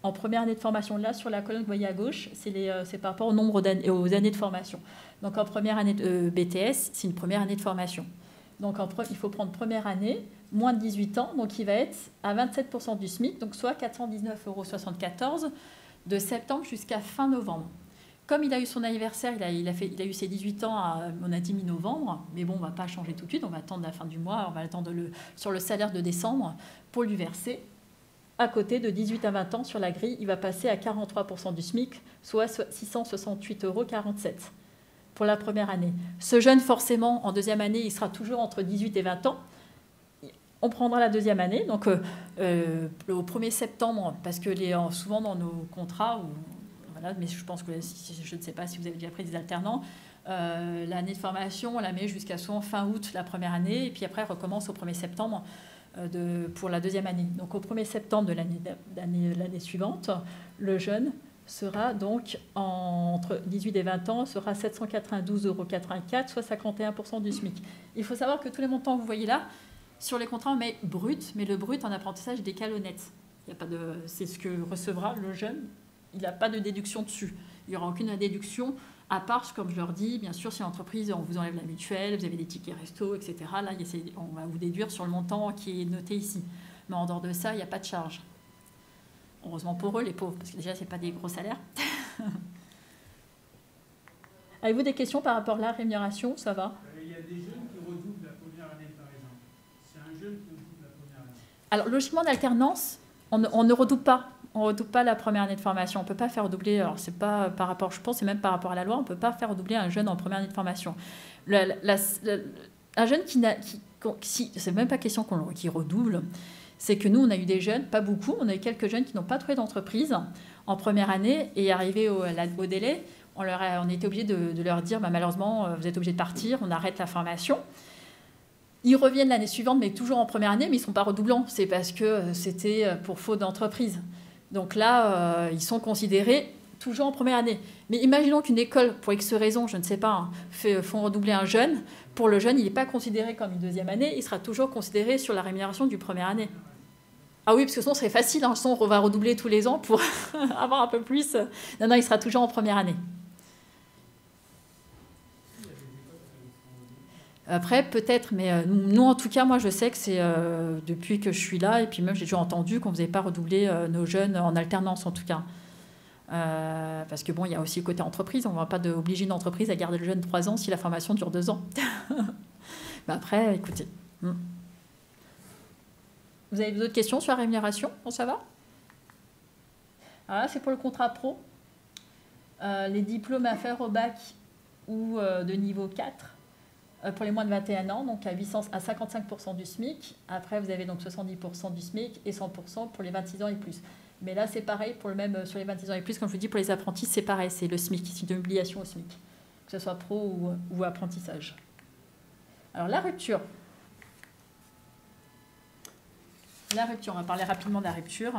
en première année de formation. Là, sur la colonne que vous voyez à gauche, c'est par rapport au nombre aux années de formation. Donc en première année de BTS, c'est une première année de formation. Donc il faut prendre première année, moins de 18 ans, donc il va être à 27% du SMIC, donc soit 419,74 € de septembre jusqu'à fin novembre. Comme il a eu son anniversaire, il a eu ses 18 ans, on a dit mi-novembre, mais bon, on ne va pas changer tout de suite, on va attendre la fin du mois, on va attendre sur le salaire de décembre pour lui verser. À côté de 18 à 20 ans, sur la grille, il va passer à 43% du SMIC, soit 668,47 € pour la première année. Ce jeune, forcément, en deuxième année, il sera toujours entre 18 et 20 ans. On prendra la deuxième année, donc au 1er septembre, parce que souvent dans nos contrats, voilà, mais je pense que je ne sais pas si vous avez déjà pris des alternants, l'année de formation, on la met jusqu'à souvent fin août la première année, et puis après, elle recommence au 1er septembre pour la deuxième année. Donc au 1er septembre de l'année suivante, le jeune sera donc entre 18 et 20 ans, sera 792,84 €, soit 51% du SMIC. Il faut savoir que tous les montants que vous voyez là, sur les contrats, on met brut, mais le brut en apprentissage décale au net. C'est ce que recevra le jeune. Il n'a pas de déduction dessus. Il n'y aura aucune déduction, à part, comme je leur dis, bien sûr, si l'entreprise, on vous enlève la mutuelle, vous avez des tickets resto, etc. Là, on va vous déduire sur le montant qui est noté ici. Mais en dehors de ça, il n'y a pas de charge. Heureusement pour eux, les pauvres, parce que déjà, ce n'est pas des gros salaires. Avez-vous des questions par rapport à la rémunération? Ça va? Il y a des jeunes qui redoublent la première année, par exemple. C'est un jeune qui redouble la première année. Alors, logiquement, en alternance, on ne redouble pas. On ne redouble pas la première année de formation. On ne peut pas faire redoubler, alors c'est pas par rapport, je pense, c'est même par rapport à la loi, on ne peut pas faire redoubler un jeune en première année de formation. Un jeune c'est même pas question qu'il redouble, c'est que nous, on a eu des jeunes, pas beaucoup, on a eu quelques jeunes qui n'ont pas trouvé d'entreprise en première année, et arrivé au délai, on était obligé de leur dire, malheureusement, vous êtes obligé de partir, on arrête la formation. Ils reviennent l'année suivante, mais toujours en première année, mais ils ne sont pas redoublants. C'est parce que c'était pour faute d'entreprise. Donc là, ils sont considérés toujours en première année. Mais imaginons qu'une école, pour X raisons, je ne sais pas, font redoubler un jeune. Pour le jeune, il n'est pas considéré comme une deuxième année, il sera toujours considéré sur la rémunération du première année. Ah oui, parce que sinon, ce serait facile. Sinon, on va redoubler tous les ans pour avoir un peu plus. Non, il sera toujours en première année. Après, peut-être, mais nous, en tout cas, moi, je sais que c'est depuis que je suis là, et puis même, j'ai déjà entendu qu'on ne faisait pas redoubler nos jeunes en alternance, en tout cas. Parce que bon, il y a aussi le côté entreprise. On ne va pas obliger une entreprise à garder le jeune 3 ans si la formation dure 2 ans. Mais après, écoutez. Vous avez d'autres questions sur la rémunération? Bon, ça va? Alors là, c'est pour le contrat pro. Les diplômes à faire au bac ou de niveau 4. Pour les moins de 21 ans, donc à 55% du SMIC. Après, vous avez donc 70% du SMIC et 100% pour les 26 ans et plus. Mais là, c'est pareil pour le même sur les 26 ans et plus. Comme je vous dis, pour les apprentis, c'est pareil. C'est le SMIC, c'est une obligation au SMIC, que ce soit pro ou apprentissage. Alors, la rupture. La rupture, on va parler rapidement de la rupture.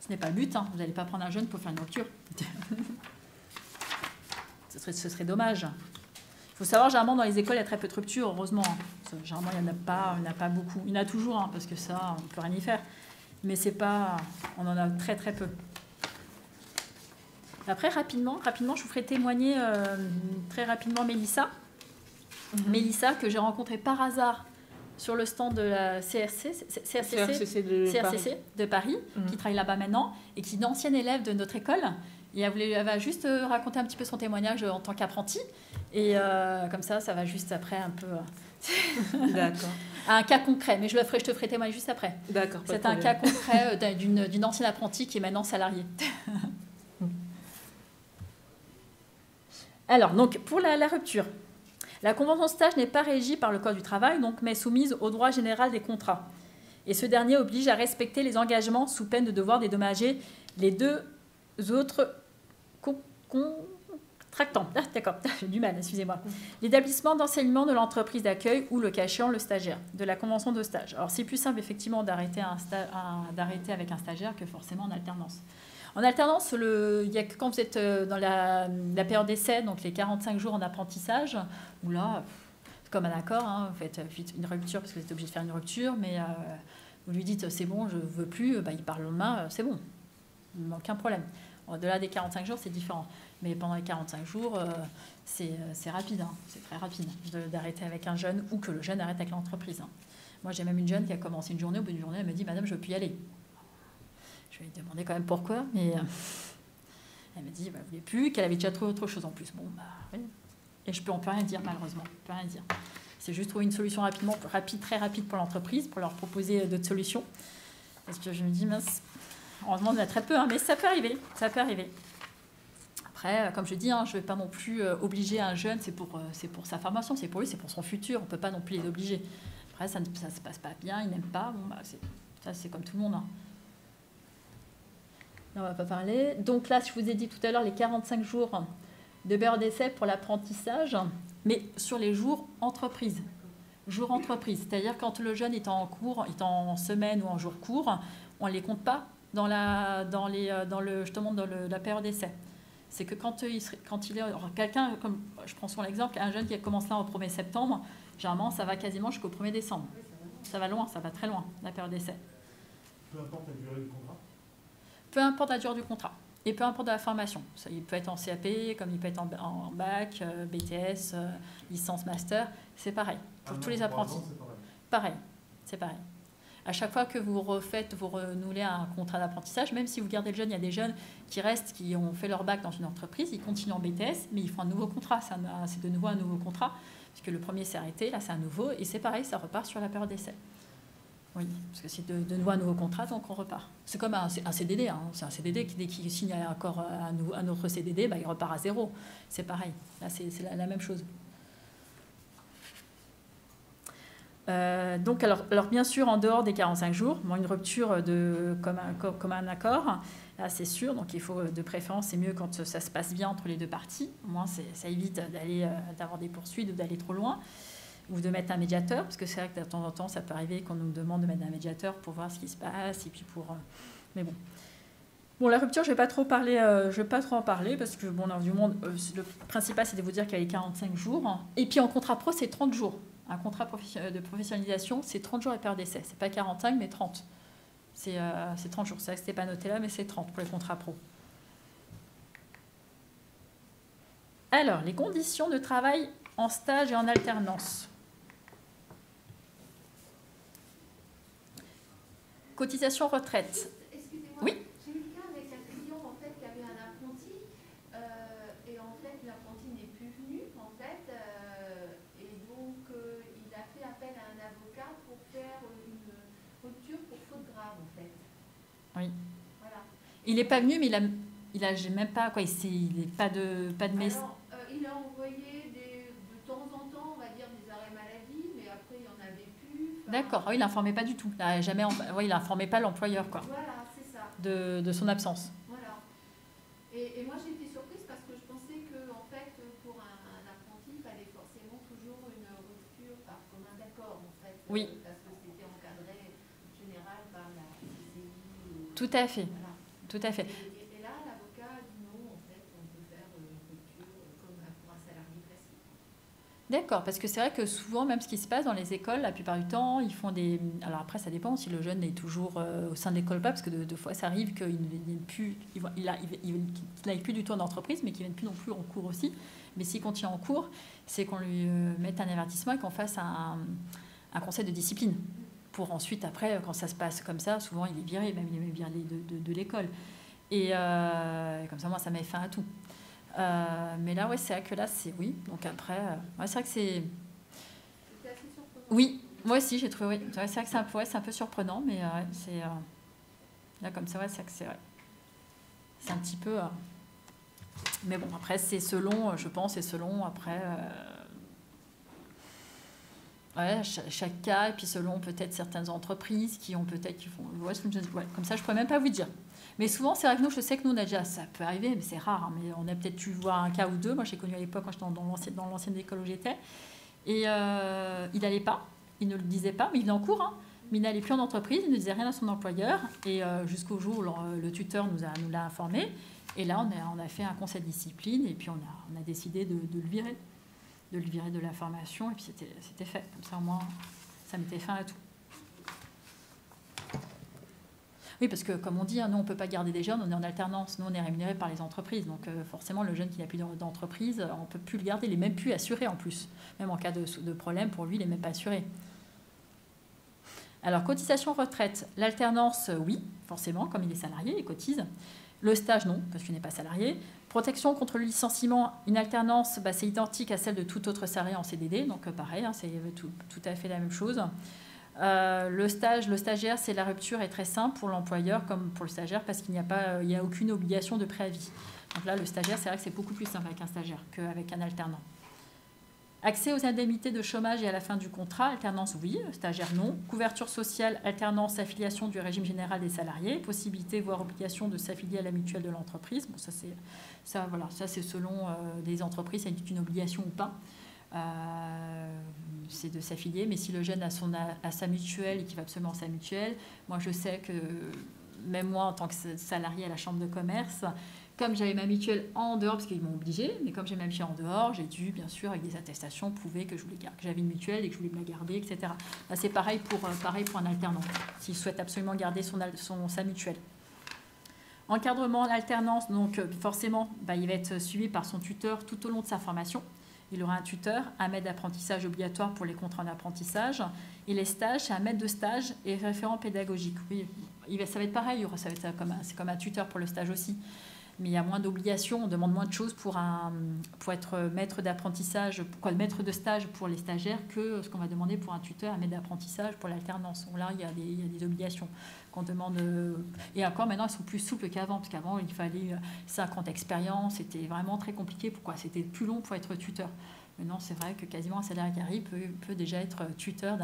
Ce n'est pas le but, hein. Vous n'allez pas prendre un jeune pour faire une rupture. Ce serait dommage. Il faut savoir, généralement, dans les écoles, il y a très peu de ruptures, heureusement. Généralement, il n'y en a pas beaucoup. Il y en a toujours, hein, parce que ça, on ne peut rien y faire. Mais c'est pas... On en a très, très peu. Après, rapidement, je vous ferai témoigner très rapidement Mélissa. Mélissa, que j'ai rencontrée par hasard sur le stand de la CRCC de Paris, qui travaille là-bas maintenant, et qui est une ancienne élève de notre école. Et elle va juste raconter un petit peu son témoignage en tant qu'apprentie. Et comme ça va juste après un peu... D'accord. Un cas concret, mais je te ferai témoigner juste après. D'accord. C'est un cas concret d'une ancienne apprentie qui est maintenant salariée. Alors, donc, pour la rupture, la convention de stage n'est pas régie par le Code du travail, donc, mais soumise au droit général des contrats. Et ce dernier oblige à respecter les engagements sous peine de devoir dédommager les deux autres Tractant, ah, d'accord, j'ai du mal, excusez-moi. L'établissement d'enseignement de l'entreprise d'accueil ou le cas échéant, le stagiaire, de la convention de stage. Alors c'est plus simple effectivement d'arrêter avec un stagiaire que forcément en alternance. En alternance, il y a que quand vous êtes dans la période d'essai, donc les 45 jours en apprentissage, où là, c'est comme un accord, hein, vous faites une rupture parce que vous êtes obligé de faire une rupture, mais vous lui dites c'est bon, je ne veux plus, il part le lendemain, c'est bon, aucun problème. Au-delà des 45 jours, c'est différent. Mais pendant les 45 jours, c'est rapide, hein, c'est très rapide d'arrêter avec un jeune ou que le jeune arrête avec l'entreprise. Hein. Moi, j'ai même une jeune qui a commencé une journée, au bout d'une journée, elle me dit « Madame, je ne veux plus y aller ». Je lui ai demandé quand même pourquoi, mais elle me dit « Vous ne voulez plus », qu'elle avait déjà trouvé autre chose en plus. Bon, bah oui. Et on ne peut rien dire, malheureusement. On peut rien dire. C'est juste trouver une solution très rapide pour l'entreprise, pour leur proposer d'autres solutions. Parce que je me dis « Mince ». Heureusement, on a très peu, hein, mais ça peut arriver. Ça peut arriver. Après, comme je dis, hein, je ne vais pas non plus obliger un jeune, c'est pour sa formation, c'est pour lui, c'est pour son futur. On ne peut pas non plus les obliger. Après, ça ne se passe pas bien, ils n'aiment pas. Bon, bah, ça, c'est comme tout le monde. Hein. Là, on ne va pas parler. Donc là, je vous ai dit tout à l'heure, les 45 jours de période d'essai pour l'apprentissage, mais sur les jours entreprise. Jour entreprise, c'est-à-dire quand le jeune est en cours, est en semaine ou en jour court, on ne les compte pas dans la période d'essai. C'est que quand il est quelqu'un, comme je prends souvent l'exemple, un jeune qui commence là au 1er septembre, généralement ça va quasiment jusqu'au 1er décembre. Ça va loin, ça va très loin, la période d'essai. Peu importe la durée du contrat. Peu importe la durée du contrat et peu importe la formation. Ça, il peut être en CAP, comme il peut être en bac, BTS, licence, master, c'est pareil. Pour tous les apprentis. Pareil, c'est pareil. À chaque fois que vous renouvelez un contrat d'apprentissage, même si vous gardez le jeune, il y a des jeunes qui restent, qui ont fait leur bac dans une entreprise, ils continuent en BTS, mais ils font un nouveau contrat. C'est de nouveau un nouveau contrat, puisque le premier s'est arrêté, là c'est un nouveau, et c'est pareil, ça repart sur la période d'essai. Oui, parce que c'est de nouveau un nouveau contrat, donc on repart. C'est comme un CDD, hein. C'est un CDD qui, dès qu'il signe encore un autre CDD, il repart à zéro. C'est pareil, là c'est la même chose. Donc, alors bien sûr, en dehors des 45 jours, une rupture comme un accord, là c'est sûr, donc il faut de préférence, c'est mieux quand ça se passe bien entre les deux parties, au moins ça évite d'avoir des poursuites ou d'aller trop loin, ou de mettre un médiateur, parce que c'est vrai que de temps en temps, ça peut arriver qu'on nous demande de mettre un médiateur pour voir ce qui se passe, et puis mais bon. Bon, la rupture, je ne vais pas trop en parler, parce que, bon, du monde, le principal, c'est de vous dire qu'il y a les 45 jours, et puis en contrat pro, c'est 30 jours. Un contrat de professionnalisation, c'est 30 jours à période d'essai. C'est pas 45, mais 30. C'est 30 jours. C'est vrai que ce n'était pas noté là, mais c'est 30 pour les contrats pro. Alors, les conditions de travail en stage et en alternance. Cotisation retraite. Excusez-moi. Oui. J'ai eu le cas avec un client en fait, qui avait un apprenti et en fait l'apprenti n'est plus venu en fait et donc il a fait appel à un avocat pour faire une rupture pour faute grave en fait. Oui. Voilà. Il n'est pas venu, mais il a même pas quoi. Il n'est pas de message. Alors, il a envoyé de temps en temps, on va dire des arrêts maladie, mais après il n'y en avait plus. D'accord. Il n'informait pas du tout. Il n'informait pas l'employeur quoi. Voilà, c'est ça. De son absence. Voilà. Et moi j'ai été surprise parce que je pensais que en fait pour un apprenti il fallait forcément toujours une rupture par commun d'accord en fait. Oui. Parce que c'était encadré en général par la CCI. Tout à fait. Voilà. Tout à fait. Et là l'avocat a dit non, en fait on peut faire une rupture comme pour un salarié classique. D'accord, parce que c'est vrai que souvent, même ce qui se passe dans les écoles, la plupart du temps, ils font des... Alors après, ça dépend si le jeune est toujours au sein de l'école ou pas, parce que deux fois, ça arrive qu'il n'aille plus du tout en entreprise, mais qu'il ne vienne plus non plus en cours aussi. Mais s'il continue en cours, c'est qu'on lui mette un avertissement et qu'on fasse un conseil de discipline. Pour ensuite, après, quand ça se passe comme ça, souvent, il est viré, même il est viré de l'école. Et comme ça, moi, ça met fin à tout. Mais là, ouais, c'est vrai que là, c'est oui. Donc après, ouais, c'est vrai que c'est... C'était assez surprenant. Oui, moi aussi, j'ai trouvé, oui. C'est vrai que c'est un peu surprenant, mais c'est... là, comme ça, ouais, c'est vrai que c'est vrai. C'est un petit peu... mais bon, après, c'est selon, je pense, c'est selon, après... ouais, chaque cas, et puis selon peut-être certaines entreprises qui font... Ouais, comme ça, je ne pourrais même pas vous dire. Mais souvent, c'est vrai que nous, je sais que nous, on a déjà, ça peut arriver, mais c'est rare, hein, mais on a peut-être dû voir un cas ou deux. Moi, j'ai connu à l'époque quand j'étais dans l'ancienne école où j'étais. Et il n'allait pas, il ne le disait pas, mais il venait en cours, hein, mais il n'allait plus en entreprise, il ne disait rien à son employeur. Et jusqu'au jour où le tuteur nous l'a informé. Et là, on a fait un conseil de discipline et puis on a décidé de le virer. De le virer de la formation. Et puis c'était fait. Comme ça, au moins, ça mettait fin à tout. Oui, parce que comme on dit, hein, nous, on ne peut pas garder des jeunes, on est en alternance. Nous, on est rémunérés par les entreprises. Donc, forcément, le jeune qui n'a plus d'entreprise, on ne peut plus le garder. Il n'est même plus assuré en plus. Même en cas de problème, pour lui, il n'est même pas assuré. Alors, cotisation retraite. L'alternance, oui, forcément, comme il est salarié, il cotise. Le stage, non, parce qu'il n'est pas salarié. Protection contre le licenciement, une alternance, c'est identique à celle de tout autre salarié en CDD. Donc, pareil, hein, c'est tout à fait la même chose. Le stagiaire, c'est la rupture est très simple pour l'employeur comme pour le stagiaire parce qu'il n'y a aucune obligation de préavis. Donc là, le stagiaire, c'est vrai que c'est beaucoup plus simple avec un stagiaire qu'avec un alternant. Accès aux indemnités de chômage et à la fin du contrat, alternance oui, stagiaire non. Couverture sociale, alternance, affiliation du régime général des salariés, possibilité voire obligation de s'affilier à la mutuelle de l'entreprise. Bon, ça c'est selon des entreprises, c'est une obligation ou pas. C'est de s'affilier, mais si le jeune a sa mutuelle et qu'il va absolument à sa mutuelle, moi je sais que même moi en tant que salarié à la chambre de commerce, comme j'avais ma mutuelle en dehors, parce qu'ils m'ont obligé, mais comme j'ai ma mutuelle en dehors, j'ai dû bien sûr avec des attestations prouver que j'avais une mutuelle et que je voulais me la garder, etc. Là, c'est pareil pour un alternant, s'il souhaite absolument garder sa mutuelle. Encadrement, l'alternance, donc forcément, il va être suivi par son tuteur tout au long de sa formation. Il aura un tuteur, un maître d'apprentissage obligatoire pour les contrats d'apprentissage. Et les stages, c'est un maître de stage et référent pédagogique. Oui, ça va être pareil, c'est comme un tuteur pour le stage aussi. Mais il y a moins d'obligations, on demande moins de choses pour être maître d'apprentissage, maître de stage pour les stagiaires que ce qu'on va demander pour un tuteur, un maître d'apprentissage pour l'alternance. Là, il y a des obligations qu'on demande. Et encore, maintenant, elles sont plus souples qu'avant, parce qu'avant, il fallait 5 ans d'expérience, c'était vraiment très compliqué. Pourquoi ? C'était plus long pour être tuteur. Maintenant, c'est vrai que quasiment un salarié qui arrive peut déjà être tuteur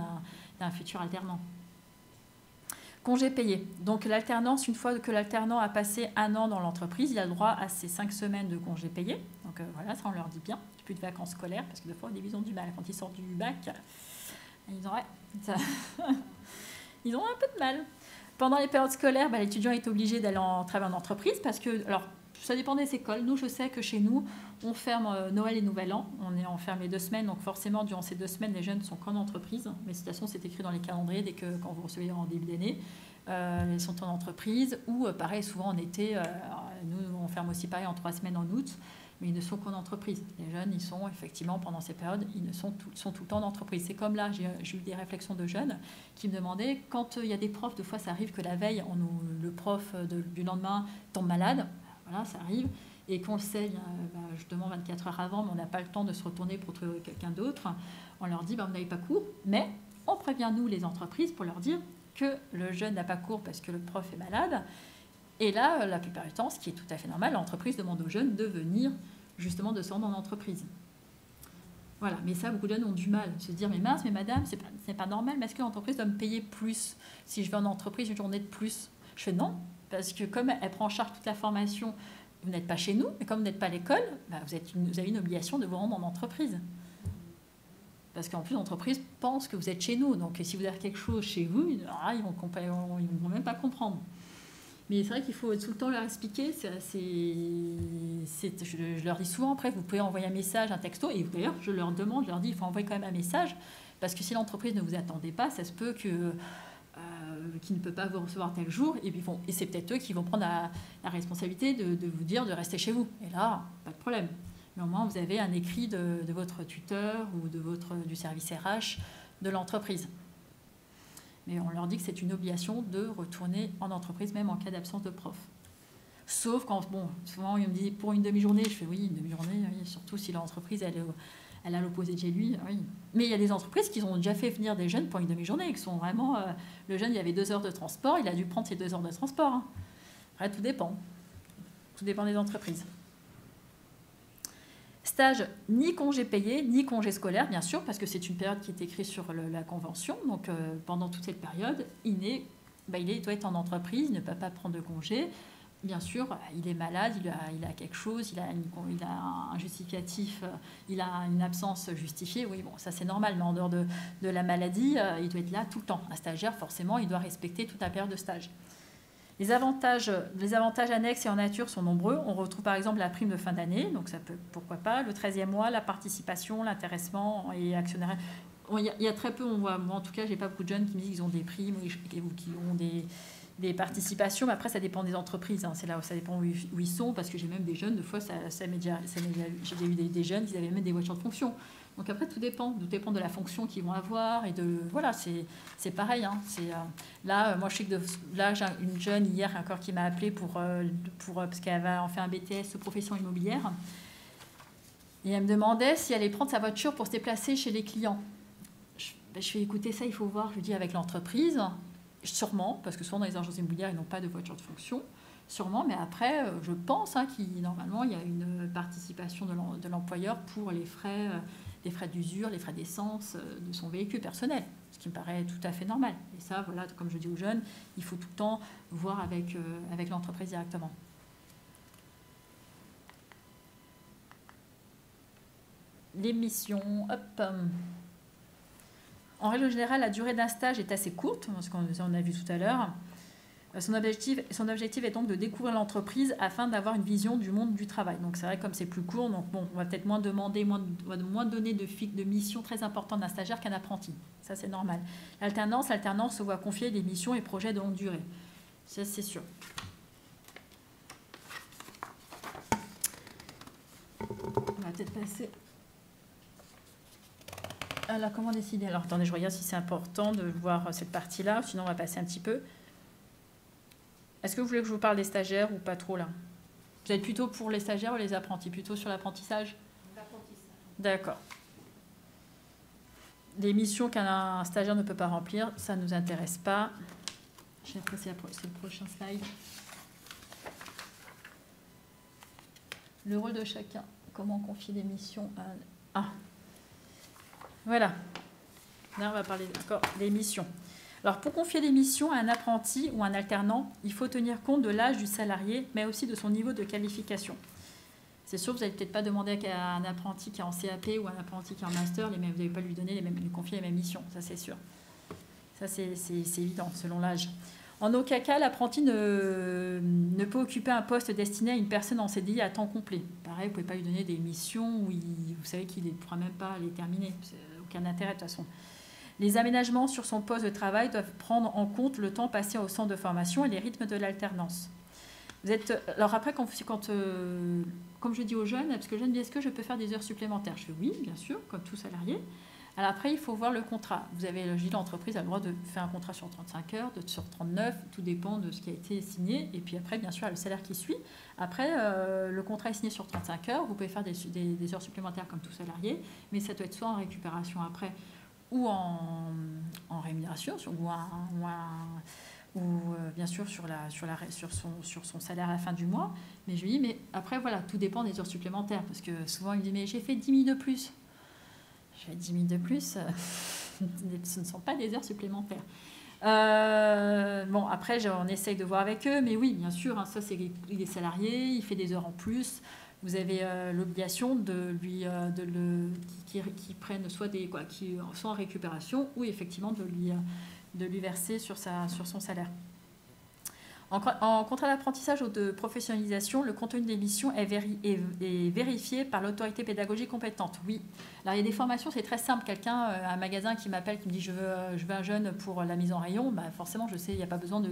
d'un futur alternant. Congé payé. Donc l'alternance, une fois que l'alternant a passé 1 an dans l'entreprise, il a le droit à ses 5 semaines de congé payé. Donc voilà, ça on leur dit bien. Plus de vacances scolaires, parce que des fois, ils ont du mal. Quand ils sortent du bac, ils ont un peu de mal. Pendant les périodes scolaires, l'étudiant est obligé d'aller travailler en entreprise parce que, alors, ça dépend des écoles. Nous, je sais que chez nous, on ferme Noël et Nouvel An. On ferme les 2 semaines. Donc forcément, durant ces 2 semaines, les jeunes sont qu'en entreprise. Mais de toute façon, c'est écrit dans les calendriers quand vous recevez en début d'année. Ils sont en entreprise. Ou pareil, souvent en été, nous, on ferme aussi pareil en 3 semaines en août. Mais ils ne sont qu'en entreprise. Les jeunes, ils sont effectivement, pendant ces périodes, ils sont tout le temps en entreprise. C'est comme là, j'ai eu des réflexions de jeunes qui me demandaient, quand il y a des profs, des fois ça arrive que la veille, le prof du lendemain tombe malade. Voilà, ça arrive. Et qu'on le sait, justement 24 heures avant, mais on n'a pas le temps de se retourner pour trouver quelqu'un d'autre. On leur dit, vous n'avez pas cours, mais on prévient nous, les entreprises, pour leur dire que le jeune n'a pas cours parce que le prof est malade. Et là, la plupart du temps, ce qui est tout à fait normal, l'entreprise demande aux jeunes de venir, justement, de se rendre en entreprise. Voilà, mais ça, beaucoup de jeunes ont du mal. Se dire, mais mince, mais madame, c'est pas normal, mais est-ce que l'entreprise doit me payer plus si je vais en entreprise une journée de plus ? Je fais non, parce que comme elle prend en charge toute la formation, vous n'êtes pas chez nous, mais comme vous n'êtes pas à l'école, vous avez une obligation de vous rendre en entreprise. Parce qu'en plus, l'entreprise pense que vous êtes chez nous. Donc, si vous avez quelque chose chez vous, ils ne vont même pas comprendre. Mais c'est vrai qu'il faut tout le temps leur expliquer. Je leur dis souvent, après, vous pouvez envoyer un message, un texto. Et d'ailleurs, je leur dis, il faut envoyer quand même un message. Parce que si l'entreprise ne vous attendait pas, ça se peut qu'il ne peut pas vous recevoir tel jour. Et c'est peut-être eux qui vont prendre la responsabilité de vous dire de rester chez vous. Et là, pas de problème. Mais au moins, vous avez un écrit de votre tuteur ou du service RH de l'entreprise. Mais on leur dit que c'est une obligation de retourner en entreprise, même en cas d'absence de prof. Sauf quand, souvent, ils me disent pour une demi-journée. Je fais oui, une demi-journée, oui, surtout si l'entreprise, elle est à l'opposé de chez lui. Oui. Mais il y a des entreprises qui ont déjà fait venir des jeunes pour une demi-journée, qui sont vraiment... le jeune, il y avait 2 heures de transport, il a dû prendre ses 2 heures de transport. Hein. Après, tout dépend. Tout dépend des entreprises. Stage, ni congé payé, ni congé scolaire, bien sûr, parce que c'est une période qui est écrite sur la convention. Donc, pendant toute cette période, il doit être en entreprise, il ne peut pas prendre de congé. bien sûr, il est malade, il a quelque chose, il a un justificatif, il a une absence justifiée, oui, bon, ça c'est normal, mais en dehors de la maladie, il doit être là tout le temps. Un stagiaire, forcément, il doit respecter toute la période de stage. Les avantages annexes et en nature sont nombreux. On retrouve par exemple la prime de fin d'année, donc ça peut, pourquoi pas, le 13e mois, la participation, l'intéressement et actionnariat. Il y a très peu, on voit, moi en tout cas, j'ai pas beaucoup de jeunes qui me disent qu'ils ont des primes ou qui ont des participations, mais après ça dépend des entreprises, hein. C'est là où ça dépend où ils sont, parce que j'ai même des jeunes, des fois j'ai eu des jeunes qui avaient même des voitures de fonction. Donc après tout dépend de la fonction qu'ils vont avoir et de voilà, c'est pareil, hein. Là moi je sais que là j'ai une jeune hier encore qui m'a appelé pour parce qu'elle va en faire un BTS profession immobilière et elle me demandait si elle allait prendre sa voiture pour se déplacer chez les clients. Je fais écouter ça, il faut voir, je lui dis avec l'entreprise. Sûrement, parce que souvent dans les agences immobilières, ils n'ont pas de voiture de fonction. Sûrement, mais après, je pense normalement, il y a une participation de l'employeur pour les frais d'usure, les frais d'essence de son véhicule personnel, ce qui me paraît tout à fait normal. Et ça, voilà, comme je dis aux jeunes, il faut tout le temps voir avec l'entreprise directement. Les missions, hop. En règle générale, la durée d'un stage est assez courte, ce qu'on a vu tout à l'heure. Son objectif est donc de découvrir l'entreprise afin d'avoir une vision du monde du travail. Donc c'est vrai, comme c'est plus court, donc bon, on va peut-être moins donner de missions très importantes d'un stagiaire qu'un apprenti. Ça, c'est normal. L'alternance se voit confier des missions et projets de longue durée. Ça, c'est sûr. On va peut-être passer... Alors, comment décider? Alors, attendez, je regarde si c'est important de voir cette partie-là, sinon on va passer un petit peu. Est-ce que vous voulez que je vous parle des stagiaires ou pas trop, là? Vous êtes plutôt pour les stagiaires ou les apprentis? Plutôt sur l'apprentissage? L'apprentissage. D'accord. Des missions qu'un stagiaire ne peut pas remplir, ça ne nous intéresse pas. Après, c'est le prochain slide. Le rôle de chacun. Comment confier des missions à... Voilà. Là, on va parler des missions. Alors, pour confier des missions à un apprenti ou un alternant, il faut tenir compte de l'âge du salarié, mais aussi de son niveau de qualification. C'est sûr, vous n'allez peut-être pas demander à un apprenti qui est en CAP ou un apprenti qui est en master, vous n'allez pas lui confier les mêmes missions, ça c'est sûr. Ça, c'est évident, selon l'âge. En aucun cas, l'apprenti ne peut occuper un poste destiné à une personne en CDI à temps complet. Pareil, vous ne pouvez pas lui donner des missions où vous savez qu'il ne pourra même pas les terminer. Aucun intérêt de toute façon. Les aménagements sur son poste de travail doivent prendre en compte le temps passé au centre de formation et les rythmes de l'alternance. Alors après, comme je dis aux jeunes, parce que les jeunes disent, est-ce que je peux faire des heures supplémentaires? Je fais oui, bien sûr, comme tout salarié. Alors après, il faut voir le contrat. L'entreprise a le droit de faire un contrat sur 35 heures, sur 39, tout dépend de ce qui a été signé. Et puis après, bien sûr, il y a le salaire qui suit. Après, le contrat est signé sur 35 heures. Vous pouvez faire des heures supplémentaires comme tout salarié, mais ça doit être soit en récupération après ou en rémunération, ou bien sûr sur son salaire à la fin du mois. Mais je lui dis, mais après, voilà, tout dépend des heures supplémentaires. Parce que souvent, il me dit, mais j'ai fait 10 000 de plus. Je fais 10 000 de plus, ce ne sont pas des heures supplémentaires. Bon, après, on essaye de voir avec eux, mais oui, bien sûr, hein, ça, il est salarié, il fait des heures en plus. Vous avez l'obligation qu'il prenne soit en récupération ou effectivement de lui verser sur son salaire. En contrat d'apprentissage ou de professionnalisation, le contenu des missions est vérifié par l'autorité pédagogique compétente. Oui. Alors, il y a des formations, c'est très simple. Un magasin qui m'appelle, qui me dit je veux un jeune pour la mise en rayon, bah forcément, je sais, il n'y a pas besoin de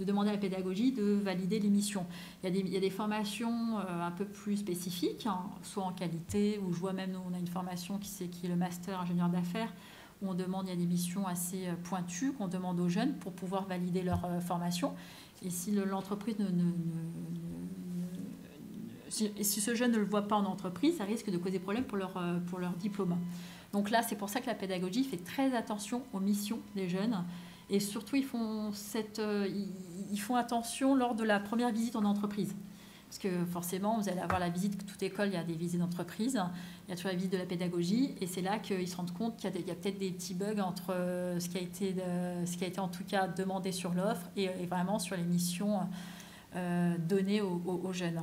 demander à la pédagogie de valider les missions. Il y a des formations un peu plus spécifiques, hein, soit en qualité, ou je vois même, nous, on a une formation qui est le master ingénieur d'affaires, où on demande, il y a des missions assez pointues qu'on demande aux jeunes pour pouvoir valider leur formation. Et si l'entreprise si ce jeune ne le voit pas en entreprise, ça risque de causer problème pour leur diplôme. Donc là, c'est pour ça que la pédagogie fait très attention aux missions des jeunes. Et surtout, ils font attention lors de la première visite en entreprise. Parce que forcément, vous allez avoir la visite, toute école, il y a des visites d'entreprise, il y a toujours la visite de la pédagogie, et c'est là qu'ils se rendent compte qu'il y a peut-être des petits bugs entre ce qui a été en tout cas demandé sur l'offre et vraiment sur les missions données aux jeunes.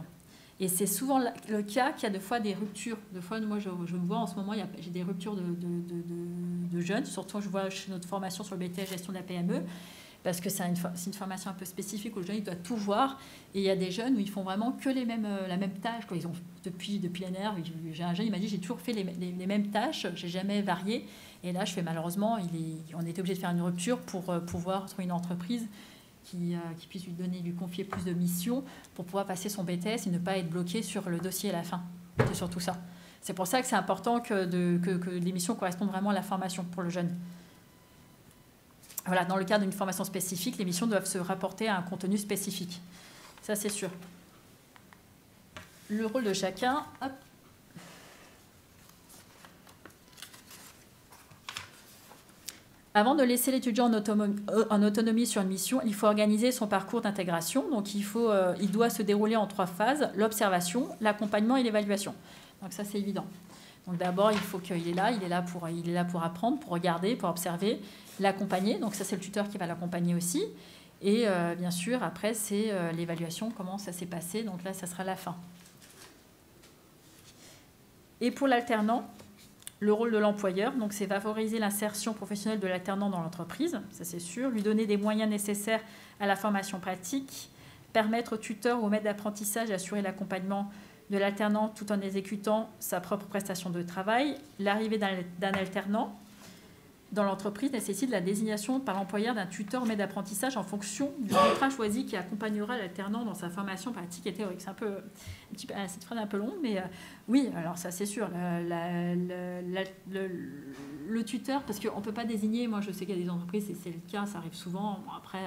Et c'est souvent le cas qu'il y a des fois des ruptures. Des fois, moi, je me vois en ce moment, j'ai des ruptures de jeunes. Surtout, je vois chez notre formation sur le BTS gestion de la PME, parce que c'est une formation un peu spécifique où le jeune il doit tout voir. Et il y a des jeunes où ils font vraiment que la même tâche. Ils ont, depuis l'année dernière, j'ai un jeune, il m'a dit j'ai toujours fait les mêmes tâches, j'ai jamais varié. Et là, je fais malheureusement, on était obligé de faire une rupture pour pouvoir trouver une entreprise qui puisse lui confier plus de missions pour pouvoir passer son BTS et ne pas être bloqué sur le dossier à la fin. C'est surtout ça. C'est pour ça que c'est important que les missions correspondent vraiment à la formation pour le jeune. Voilà, dans le cadre d'une formation spécifique, les missions doivent se rapporter à un contenu spécifique. Ça, c'est sûr. Le rôle de chacun. Hop. Avant de laisser l'étudiant en autonomie sur une mission, il faut organiser son parcours d'intégration. Donc, il doit se dérouler en 3 phases, l'observation, l'accompagnement et l'évaluation. Donc, ça, c'est évident. Donc, d'abord, il faut qu'il est là. Il est là pour apprendre, pour regarder, pour observer, l'accompagner. Donc, ça, c'est le tuteur qui va l'accompagner aussi. Et bien sûr, après, c'est l'évaluation, comment ça s'est passé. Donc là, ça sera la fin. Et pour l'alternant, le rôle de l'employeur, donc c'est favoriser l'insertion professionnelle de l'alternant dans l'entreprise, ça c'est sûr, lui donner des moyens nécessaires à la formation pratique, permettre au tuteur ou au maître d'apprentissage d'assurer l'accompagnement de l'alternant tout en exécutant sa propre prestation de travail. L'arrivée d'un alternant dans l'entreprise nécessite la désignation par l'employeur d'un tuteur ou maître d'apprentissage en fonction du contrat choisi qui accompagnera l'alternant dans sa formation pratique et théorique. C'est cette phrase est un peu longue, mais oui, alors ça c'est sûr. Le tuteur, parce qu'on ne peut pas désigner, moi je sais qu'il y a des entreprises, et c'est le cas, ça arrive souvent, bon, après,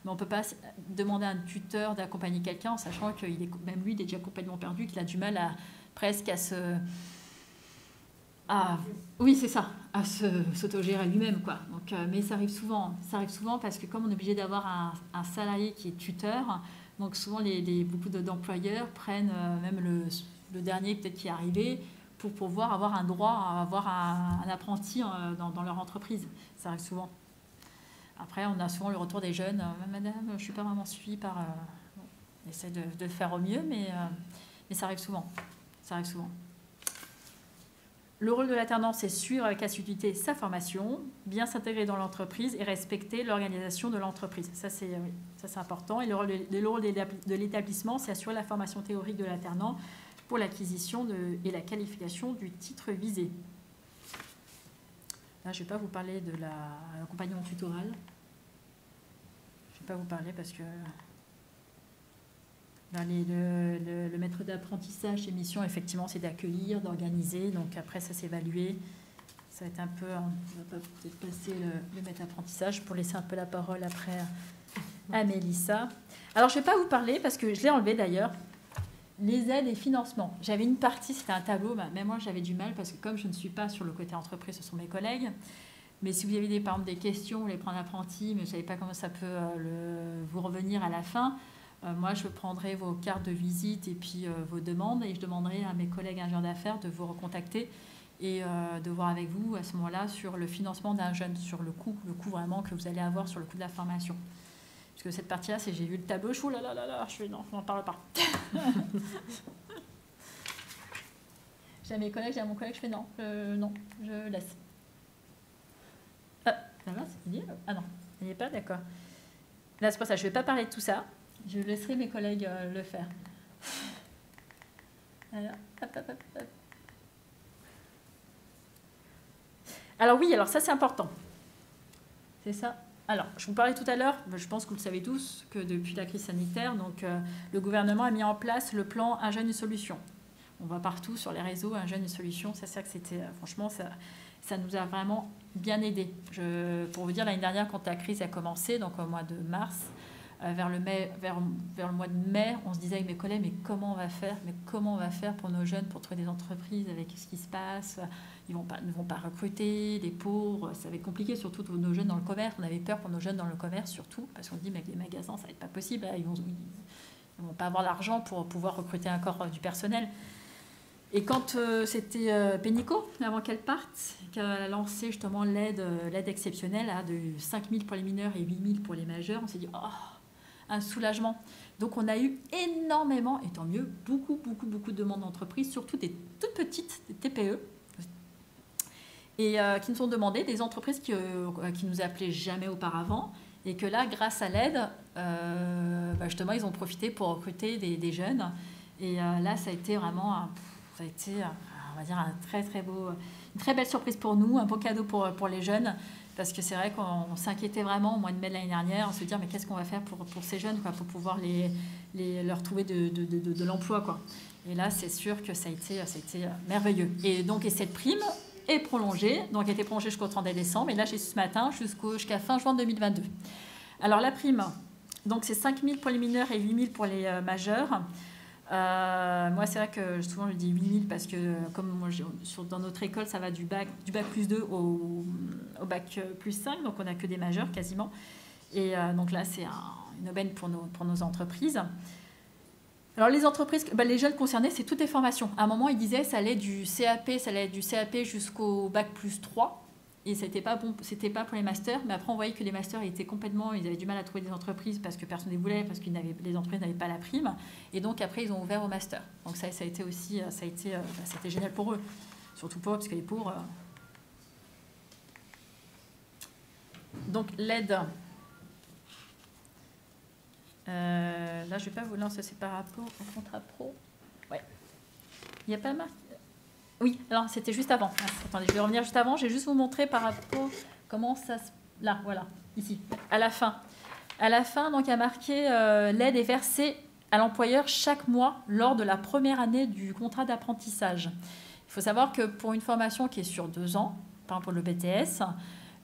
mais on ne peut pas demander à un tuteur d'accompagner quelqu'un en sachant qu'il est, même lui, il est déjà complètement perdu, qu'il a du mal presque à se... oui, c'est ça, à s'autogérer lui-même, quoi. Donc, mais ça arrive souvent parce que comme on est obligé d'avoir un salarié qui est tuteur, donc souvent beaucoup d'employeurs prennent même le dernier peut-être qui est arrivé pour pouvoir avoir un droit à avoir un apprenti dans leur entreprise. Ça arrive souvent. Après, on a souvent le retour des jeunes. Madame, je ne suis pas vraiment suivie par... on essaie de le faire au mieux, mais ça arrive souvent. Ça arrive souvent. Le rôle de l'alternant, c'est suivre avec assiduité sa formation, bien s'intégrer dans l'entreprise et respecter l'organisation de l'entreprise. Ça, c'est important. Et le rôle de l'établissement, c'est assurer la formation théorique de l'alternant pour l'acquisition et la qualification du titre visé. Là, je ne vais pas vous parler de l'accompagnement tutoral. Je ne vais pas vous parler parce que... Le maître d'apprentissage, ses missions, effectivement, c'est d'accueillir, d'organiser. Donc après, ça s'évaluer. Ça va être un peu... On va peut-être passer le maître d'apprentissage pour laisser un peu la parole après à Mélissa. Alors, je ne vais pas vous parler, parce que je l'ai enlevé d'ailleurs, les aides et financements. J'avais une partie, c'était un tableau, même moi j'avais du mal, parce que comme je ne suis pas sur le côté entreprise, ce sont mes collègues. Mais si vous avez par exemple des questions, vous les prenez apprenti, mais je ne savez pas comment ça peut vous revenir à la fin... moi, je prendrai vos cartes de visite et puis vos demandes et je demanderai à mes collègues ingénieurs d'affaires de vous recontacter et de voir avec vous à ce moment-là sur le financement d'un jeune, sur le coût vraiment que vous allez avoir sur le coût de la formation. Parce que cette partie-là, j'ai vu le tableau, je suis je fais non, on n'en parle pas. J'ai mes collègues, j'ai mon collègue, je fais non, je laisse. Là, c'est dit. Ah non, il n'y est pas, d'accord. Là, c'est pour ça, je ne vais pas parler de tout ça. Je laisserai mes collègues le faire. Alors, hop. Alors oui, alors ça c'est important. C'est ça. Alors, je vous parlais tout à l'heure, je pense que vous le savez tous, que depuis la crise sanitaire, donc, le gouvernement a mis en place le plan Un jeune, une solution. On voit partout sur les réseaux Un jeune, une solution. Ça, c'est que c'était, franchement, ça nous a vraiment bien aidés. Pour vous dire, l'année dernière, quand la crise a commencé, donc au mois de mars, vers le mois de mai, on se disait avec mes collègues, mais comment on va faire pour nos jeunes, pour trouver des entreprises avec ce qui se passe? Ils ne vont pas recruter, les pauvres, ça va être compliqué, surtout pour nos jeunes dans le commerce. On avait peur pour nos jeunes dans le commerce, surtout, parce qu'on se dit, mais avec les magasins, ça va être pas possible, ils vont pas avoir l'argent pour pouvoir recruter encore du personnel. Et quand c'était Pénicaud, avant qu'elle parte, qu'elle a lancé justement l'aide exceptionnelle de 5 000 pour les mineurs et 8 000 pour les majeurs, on s'est dit, oh, un soulagement. Donc on a eu énormément, et tant mieux, beaucoup de demandes d'entreprises, surtout des toutes petites, des TPE, et qui nous ont demandé, des entreprises qui nous appelaient jamais auparavant, et que là, grâce à l'aide, justement, ils ont profité pour recruter des jeunes. Et là, ça a été vraiment, on va dire, un une très belle surprise pour nous, un beau cadeau pour les jeunes. Parce que c'est vrai qu'on s'inquiétait vraiment au mois de mai de l'année dernière, on se dit mais qu'est-ce qu'on va faire pour ces jeunes, quoi, pour pouvoir leur trouver de l'emploi, quoi. Et là, c'est sûr que ça a été merveilleux. Et donc, cette prime est prolongée, donc elle a été prolongée jusqu'au 31 décembre, et là, j'ai ce matin jusqu'à fin juin 2022. Alors, la prime, donc c'est 5 000 pour les mineurs et 8 000 pour les majeurs. Moi, c'est vrai que souvent je dis 8 000 parce que comme dans notre école, ça va du bac plus 2 au bac plus 5, donc on n'a que des majeurs quasiment. Et donc là, c'est une aubaine pour nos entreprises. Alors les entreprises, les jeunes concernés, c'est toutes les formations. À un moment, ils disaient ça allait du CAP jusqu'au bac plus 3. Et c'était pas pour les masters, mais après on voyait que les masters ils avaient du mal à trouver des entreprises parce que personne ne voulait, parce que les entreprises n'avaient pas la prime. Et donc après ils ont ouvert au master. Donc ça a été aussi, c'était génial pour eux, surtout pour eux parce que les pauvres. Donc l'aide. Là je vais pas vous lancer, c'est par rapport au contrat pro. Ouais. Il n'y a pas marqué. Oui, alors c'était juste avant. Attendez, je vais revenir juste avant. Je vais juste vous montrer par rapport comment ça se... Là, voilà, ici, à la fin. À la fin, donc, il y a marqué l'aide est versée à l'employeur chaque mois lors de la première année du contrat d'apprentissage. Il faut savoir que pour une formation qui est sur 2 ans, par exemple pour le BTS,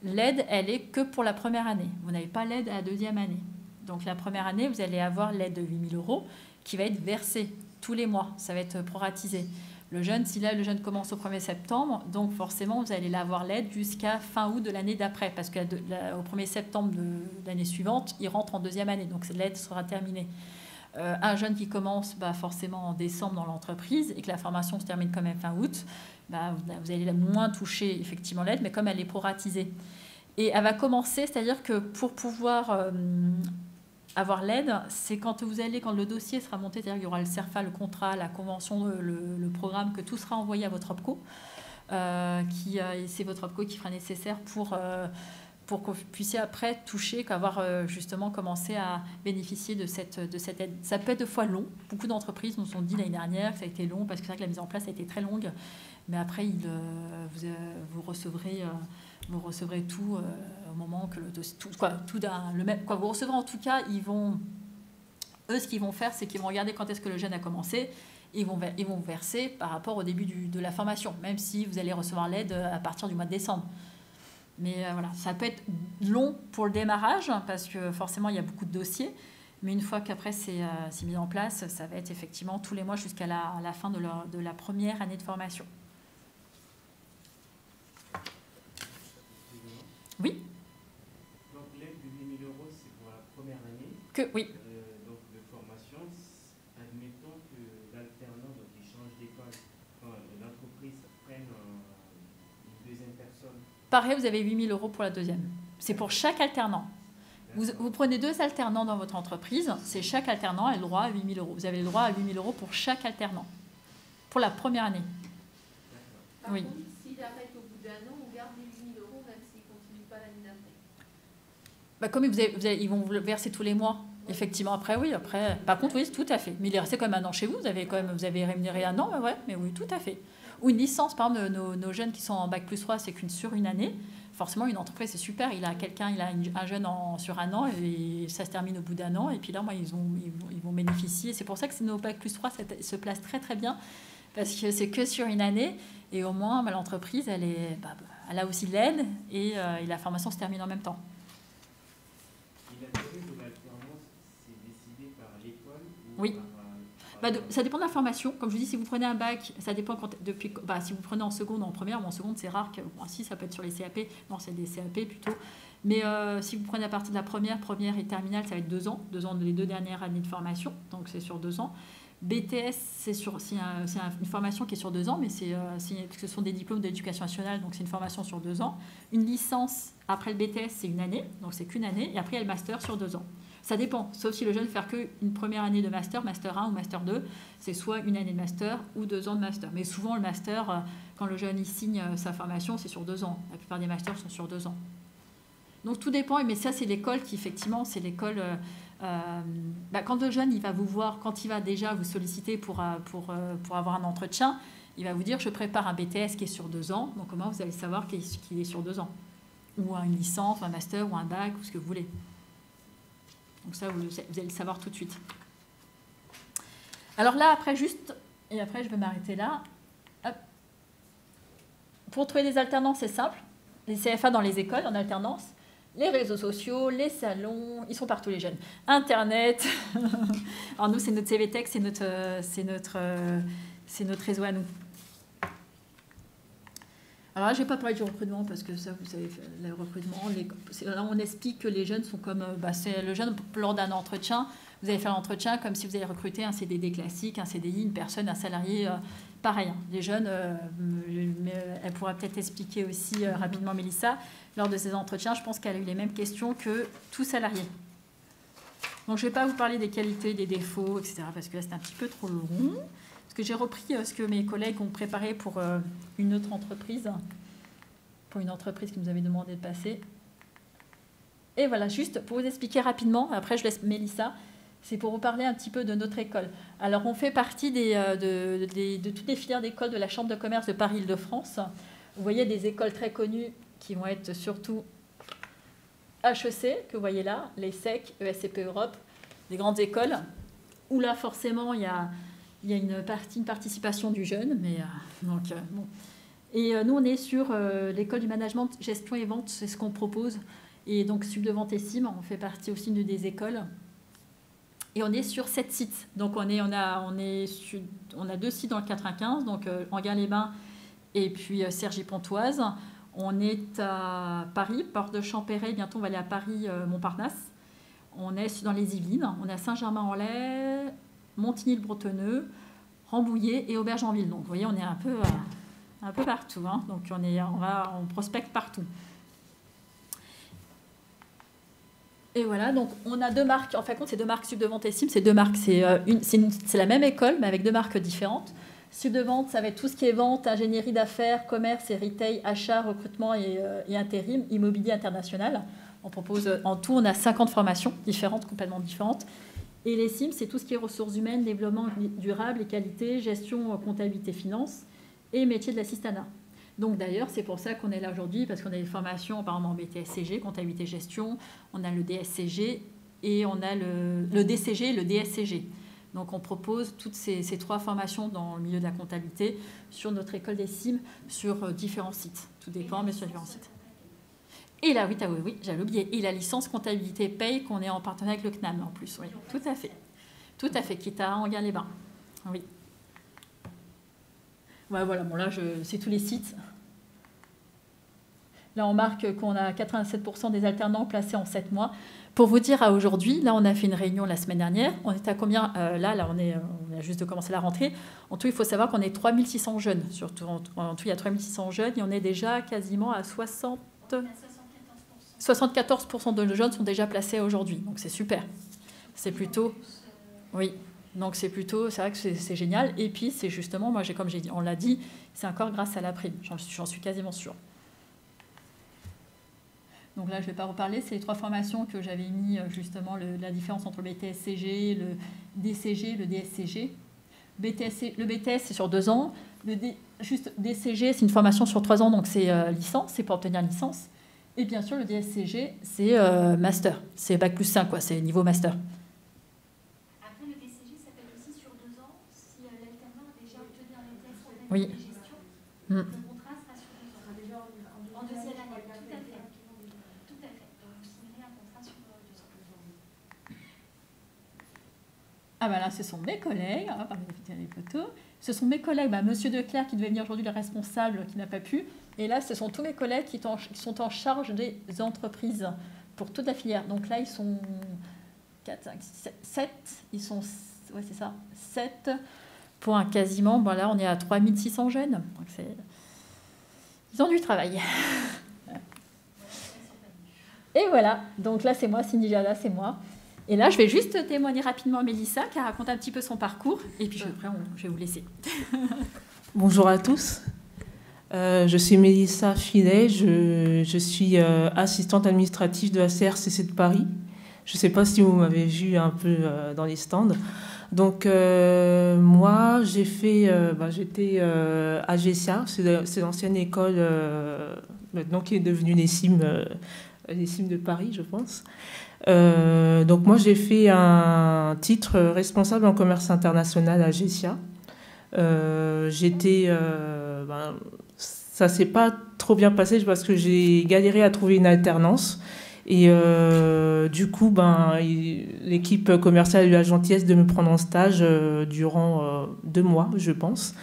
l'aide, elle est que pour la première année. Vous n'avez pas l'aide à la 2e année. Donc la première année, vous allez avoir l'aide de 8 000 € qui va être versée tous les mois. Ça va être proratisé. Le jeune, si là, le jeune commence au 1er septembre, donc forcément, vous allez avoir l'aide jusqu'à fin août de l'année d'après, parce qu'au 1er septembre de l'année suivante, il rentre en 2e année, donc l'aide sera terminée. Un jeune qui commence forcément en décembre dans l'entreprise et que la formation se termine quand même fin août, vous allez moins toucher effectivement l'aide, mais comme elle est proratisée. Et elle va commencer, c'est-à-dire que pour pouvoir... avoir l'aide, c'est quand le dossier sera monté, c'est-à-dire qu'il y aura le CERFA, le contrat, la convention, le programme, que tout sera envoyé à votre OPCO. C'est votre OPCO qui fera nécessaire pour que vous puissiez après toucher, justement commencé à bénéficier de cette aide. Ça peut être de fois long. Beaucoup d'entreprises nous ont dit l'année dernière que ça a été long, parce que c'est vrai que la mise en place a été très longue. Mais après, vous recevrez tout au moment que le dossier... vous recevrez en tout cas, eux, ce qu'ils vont faire, c'est qu'ils vont regarder quand est-ce que le jeune a commencé, et ils vont verser par rapport au début de la formation, même si vous allez recevoir l'aide à partir du mois de décembre. Mais voilà, ça peut être long pour le démarrage, parce que forcément, il y a beaucoup de dossiers, mais une fois qu'après c'est mis en place, ça va être effectivement tous les mois jusqu'à la fin de la première année de formation. Oui. Donc l'aide de 8 000 €, c'est pour la première année. Oui. Donc de formation, admettons que l'alternant, donc il change d'école, quand l'entreprise prenne une deuxième personne. Pareil, vous avez 8 000 € pour la deuxième. C'est pour chaque alternant. Vous prenez 2 alternants dans votre entreprise, c'est chaque alternant a le droit à 8 000 €. Vous avez le droit à 8 000 € pour chaque alternant, pour la première année. Par oui. Contre, s'il arrête au bout d'un an, on garde les 8 000 € même s'il ne continue pas l'année d'après. Comme ils vont vous le verser tous les mois, effectivement. Après, oui. Par contre, oui, tout à fait. Mais il est resté quand même 1 an chez vous. Vous avez rémunéré 1 an, mais oui, tout à fait. Ou une licence, par exemple, nos jeunes qui sont en bac plus 3, c'est sur une année. Forcément, une entreprise, c'est super. Il a un jeune sur 1 an et ça se termine au bout d'1 an. Et puis là, ils vont bénéficier. C'est pour ça que nos bac plus 3 se placent très, très bien. Parce que c'est que sur une année. Et au moins, l'entreprise, elle a aussi l'aide et la formation se termine en même temps. Et la durée de l'alternance, c'est décidé par l'école ou Oui. par Ça dépend de la formation. Comme je vous dis, si vous prenez un bac, ça dépend si vous prenez en seconde ou en première. En seconde, c'est rare que... si, ça peut être sur les CAP. Non, c'est des CAP plutôt. Mais si vous prenez à partir de la première et terminale, ça va être 2 ans. 2 ans, les 2 dernières années de formation. Donc, c'est sur 2 ans. BTS, c'est une formation qui est sur 2 ans, mais parce que ce sont des diplômes d'éducation nationale, donc c'est une formation sur 2 ans. Une licence, après le BTS, c'est 1 année, donc c'est qu'1 année. Et après, il y a le master sur 2 ans. Ça dépend, sauf si le jeune fait qu'une première année de master, master 1 ou master 2, c'est soit une année de master ou 2 ans de master. Mais souvent, le master, quand le jeune il signe sa formation, c'est sur 2 ans. La plupart des masters sont sur 2 ans. Donc tout dépend, mais ça, c'est l'école qui, effectivement, c'est l'école... quand le jeune, il va vous voir, quand il va déjà vous solliciter pour avoir un entretien, il va vous dire, je prépare un BTS qui est sur 2 ans, donc comment vous allez savoir qu'il est sur 2 ans? Ou une licence, un master, ou un bac, ou ce que vous voulez. Donc ça, vous allez le savoir tout de suite. Alors là, après, et après je vais m'arrêter là. Hop. Pour trouver des alternances, c'est simple. Les CFA dans les écoles, en alternance. Les réseaux sociaux, les salons, ils sont partout les jeunes. Internet. Alors nous, c'est notre CVTech, c'est notre réseau à nous. Alors là, je ne vais pas parler du recrutement parce que ça, vous savez, le recrutement, là, on explique que les jeunes sont comme... c'est le jeune, lors d'un entretien, vous allez faire l'entretien comme si vous allez recruter un CDD classique, un CDI, une personne, un salarié, pareil. Les jeunes, elle pourra peut-être expliquer aussi rapidement, Mélissa, lors de ces entretiens, je pense qu'elle a eu les mêmes questions que tout salarié. Donc, je ne vais pas vous parler des qualités, des défauts, etc., parce que là, c'est un petit peu trop long. Parce que j'ai repris ce que mes collègues ont préparé pour une autre entreprise, pour une entreprise qui nous avait demandé de passer. Et voilà, juste pour vous expliquer rapidement, après je laisse Mélissa, c'est pour vous parler un petit peu de notre école. Alors, on fait partie de toutes les filières d'écoles de la Chambre de commerce de Paris-Île-de-France. Vous voyez des écoles très connues qui vont être surtout HEC, que vous voyez là, les SEC, ESCP Europe, des grandes écoles, où là, forcément, il y a une participation du jeune. Bon. Et nous, on est sur l'école du management, gestion et vente, c'est ce qu'on propose. Et donc, Sub de Vente et CIM, on fait partie aussi des écoles. Et on est sur 7 sites. Donc, on a 2 sites dans le 95, donc Enghien-les-Bains et puis Cergy-Pontoise. On est à Paris, Porte de Champéret. Bientôt, on va aller à Paris, Montparnasse. On est dans les Yvelines. On est à Saint-Germain-en-Laye, Montigny-le-Bretonneux, Rambouillet et Aubergenville. Donc, vous voyez, on est un peu partout. Hein. Donc, on prospecte partout. Et voilà, donc on a 2 marques. En fait, c'est 2 marques Sub de Vente et CIM. C'est 2 marques. C'est la même école, mais avec 2 marques différentes. Sub de Vente, ça va être tout ce qui est vente, ingénierie d'affaires, commerce et retail, achat, recrutement et intérim, immobilier international. On propose, en tout, on a 50 formations différentes, complètement différentes. Et les CIM, c'est tout ce qui est ressources humaines, développement durable et qualité, gestion, comptabilité, finance et métier de l'assistanat. Donc d'ailleurs, c'est pour ça qu'on est là aujourd'hui, parce qu'on a des formations, par exemple en BTSCG, comptabilité gestion, on a le DSCG et on a le DCG et le DSCG. Donc on propose toutes ces 3 formations dans le milieu de la comptabilité sur notre école des CIM, sur différents sites. Tout dépend, mais sur différents sites. Et là, oui, j'avais oublié. Et la licence comptabilité paye qu'on est en partenariat avec le CNAM en plus. Oui, tout à fait. Tout à fait, qui est à Enghien-les-Bains. Oui. Ouais, voilà, bon là, c'est tous les sites. Là, on marque qu'on a 87% des alternants placés en 7 mois. Pour vous dire, à aujourd'hui, là, on a fait une réunion la semaine dernière. On est à combien là, on a juste de commencer la rentrée. En tout, il faut savoir qu'on est 3600 jeunes. Surtout, en tout, il y a 3600 jeunes et on est déjà quasiment à 74% de jeunes sont déjà placés aujourd'hui. Donc, c'est super. C'est plutôt... Oui. Donc, c'est vrai que c'est génial. Et puis, c'est justement, moi, on l'a dit, c'est encore grâce à la prime. J'en suis quasiment sûre. Donc là, je ne vais pas reparler. C'est les 3 formations que j'avais mis, justement, la différence entre le BTSCG, le DCG, le DSCG. Le BTS, c'est sur 2 ans. Juste DCG, c'est une formation sur 3 ans, donc c'est licence, c'est pour obtenir licence. Et bien sûr, le DSCG, c'est master. C'est Bac plus 5, quoi. C'est niveau master. Après, le DCG s'appelle aussi sur 2 ans si l'alternant a déjà obtenu un BTS en Oui. gestion. Le contrat sera sur 2 ans. En deuxième année, tout à fait. Donc, vous signerez un contrat sur 2 ans. Ah ben là, ce sont mes collègues. On va parler des photos. Ce sont mes collègues. Monsieur Declerc, qui devait venir aujourd'hui, le responsable, qui n'a pas pu. Et là, ce sont tous mes collègues qui sont en charge des entreprises pour toute la filière. Donc là, ils sont 4, 5, 6, 7. Ils sont, ouais, c'est ça, 7 pour un quasiment. Bon, là, on est à 3600 jeunes. Donc ils ont du travail. Et voilà. Donc là, c'est moi, Cindy Jala, c'est moi. Et là, je vais juste témoigner rapidement à Mélissa, qui a raconté un petit peu son parcours. Et puis après, je vais vous laisser. Bonjour à tous. Je suis Mélissa Filet. Je suis assistante administrative de la CRCC de Paris. Je ne sais pas si vous m'avez vu un peu dans les stands. Donc, moi, j'étais à GESIA. C'est l'ancienne école, maintenant qui est devenue les CIM de Paris, je pense. Donc moi j'ai fait un titre responsable en commerce international à GESIA. Ça s'est pas trop bien passé parce que j'ai galéré à trouver une alternance et du coup l'équipe commerciale a eu la gentillesse de me prendre en stage durant 2 mois, je pense.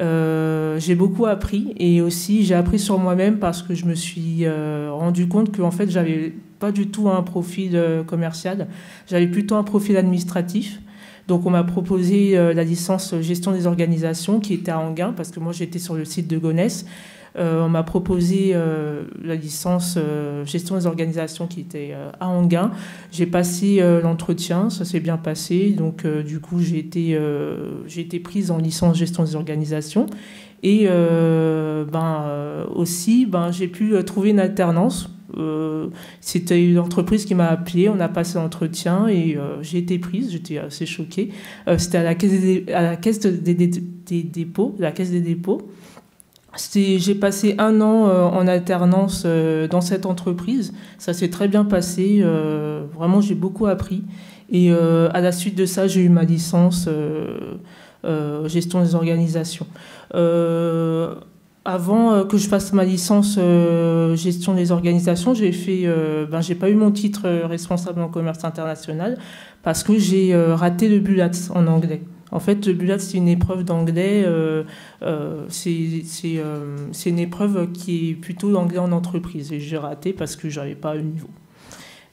J'ai beaucoup appris et aussi j'ai appris sur moi-même parce que je me suis rendu compte qu'en fait j'avais pas du tout un profil commercial, j'avais plutôt un profil administratif. Donc on m'a proposé la licence gestion des organisations qui était à Enghien parce que moi j'étais sur le site de Gonesse. On m'a proposé la licence gestion des organisations qui était à Enghien. J'ai passé l'entretien, ça s'est bien passé. Donc du coup j'ai été prise en licence gestion des organisations. Et aussi j'ai pu trouver une alternance. C'était une entreprise qui m'a appelée, on a passé l'entretien et j'ai été prise, j'étais assez choquée. C'était à la caisse des dépôts. J'ai passé 1 an en alternance dans cette entreprise. Ça s'est très bien passé. Vraiment, j'ai beaucoup appris. Et à la suite de ça, j'ai eu ma licence gestion des organisations. Avant que je fasse ma licence gestion des organisations, j'ai pas eu mon titre responsable en commerce international parce que j'ai raté le BULATS en anglais. En fait, le BULATS, c'est une épreuve d'anglais. C'est une épreuve qui est plutôt l'anglais en entreprise. Et j'ai raté parce que j'avais pas le niveau.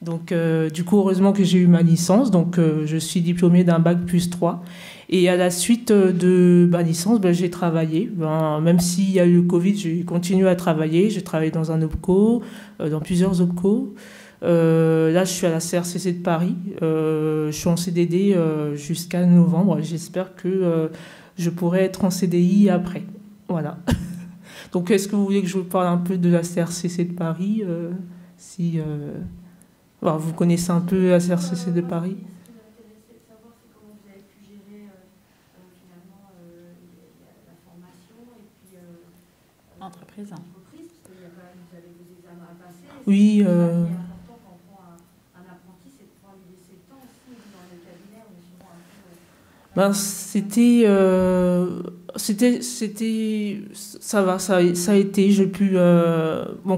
Donc, du coup, heureusement que j'ai eu ma licence. Donc, je suis diplômée d'un bac +3. Et à la suite de ma licence, j'ai travaillé. Même s'il y a eu le Covid, j'ai continué à travailler. J'ai travaillé dans un OPCO, dans plusieurs OPCO. Là, je suis à la CRCC de Paris. Je suis en CDD jusqu'à novembre. J'espère que je pourrai être en CDI après. Voilà. Donc, est-ce que vous voulez que je vous parle un peu de la CRCC de Paris vous connaissez un peu la CRCC de Paris? Ce qui m'intéressait de savoir, c'est comment vous avez pu gérer finalement la formation et puis Entreprise. parce qu'il y a quand même, vous avez vos examens à passer. Oui. Ce qui est important quand on prend un apprenti, c'est de pouvoir lui laisser le temps aussi. Dans le cabinet, on est souvent un peu... ça va, ça a été.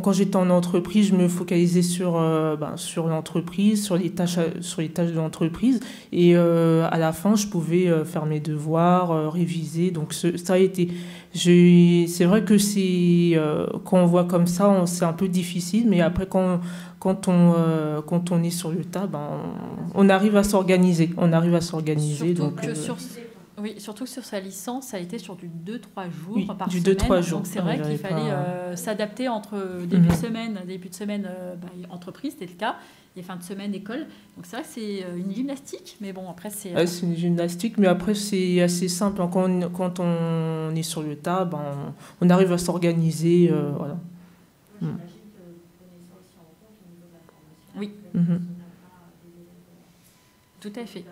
Quand j'étais en entreprise, je me focalisais sur l'entreprise, sur les tâches de l'entreprise, et à la fin, je pouvais faire mes devoirs, réviser. Donc ça a été. C'est vrai que quand on voit comme ça, c'est un peu difficile, mais après quand on est sur le tas, on arrive à s'organiser. Surtout sur sa licence, ça a été sur du 2-3 jours par du semaine. 2-3 jours. Donc c'est vrai qu'il fallait s'adapter entre début de semaine entreprise, c'était le cas, et fin de semaine école. Donc c'est vrai que c'est une gymnastique, mais bon après c'est... c'est une gymnastique, mais après c'est assez simple. Quand on est sur le tas, on arrive à s'organiser. Voilà. J'imagine que vous prenez ça aussi en compte au niveau de la formation. Oui. Tout à fait.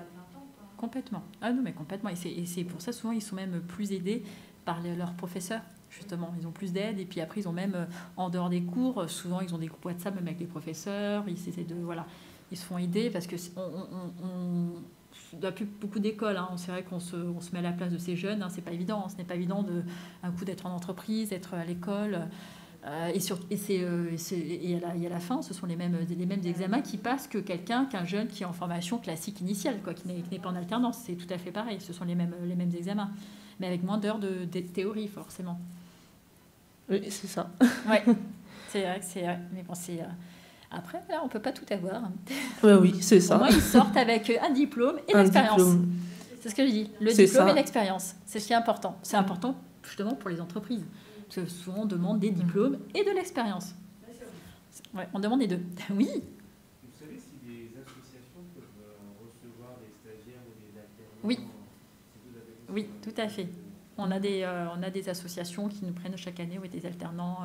Complètement. Ah non, mais complètement. Et c'est pour ça, souvent, ils sont même plus aidés par leurs professeurs, justement. Ils ont plus d'aide. Et puis après, ils ont même, en dehors des cours, souvent, ils ont des groupes WhatsApp même avec les professeurs. Ils se font aider parce que il n'y a plus beaucoup d'écoles. C'est vrai qu'on se met à la place de ces jeunes. C'est pas évident. Ce n'est pas évident un coup d'être en entreprise, d'être à l'école. Et à la fin, ce sont les mêmes examens qui passent qu'un jeune qui est en formation classique initiale, qui n'est pas en alternance. C'est tout à fait pareil. Ce sont les mêmes examens, mais avec moins d'heures de théorie, forcément. Oui, c'est ça. Ouais, c'est vrai. Mais bon, après, là, on peut pas tout avoir. Oui, c'est ça. Au moins, ils sortent avec un diplôme et l'expérience. C'est ce que je dis. Le diplôme et l'expérience. C'est ce qui est important. C'est important, justement, pour les entreprises. Parce que souvent, on demande des diplômes et de l'expérience. Ouais, on demande les deux. Oui. Vous savez si des associations peuvent Oui. Oui, tout à fait. On a des associations qui nous prennent chaque année, oui, des alternants.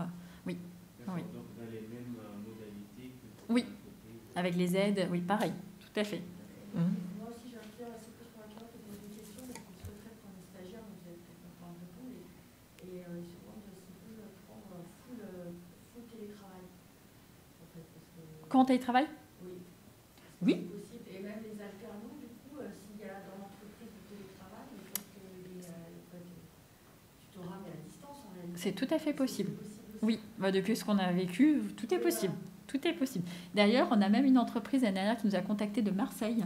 Oui. D'accord, Oui. donc dans les mêmes modalités que Oui. l'entreprise. Avec les aides, oui, pareil, tout à fait. Moi aussi, j'ai un client assez plus pour la cliente qui pose des questions, mais qui souhaiterait prendre des stagiaires, donc vous allez peut-être pas en répondre. Et ils se demandent s'ils peuvent prendre full télétravail. En fait, parce que, Quand on télétravail? oui. Oui. C'est possible. Et même les alternants, du coup, s'il y a dans l'entreprise du télétravail, il faut que tu te rames à distance en réalité. C'est tout à fait possible. Aussi. Oui, bah, depuis ce qu'on a vécu, tout est possible. Tout est possible. D'ailleurs, on a même une entreprise l'année dernière qui nous a contactés de Marseille.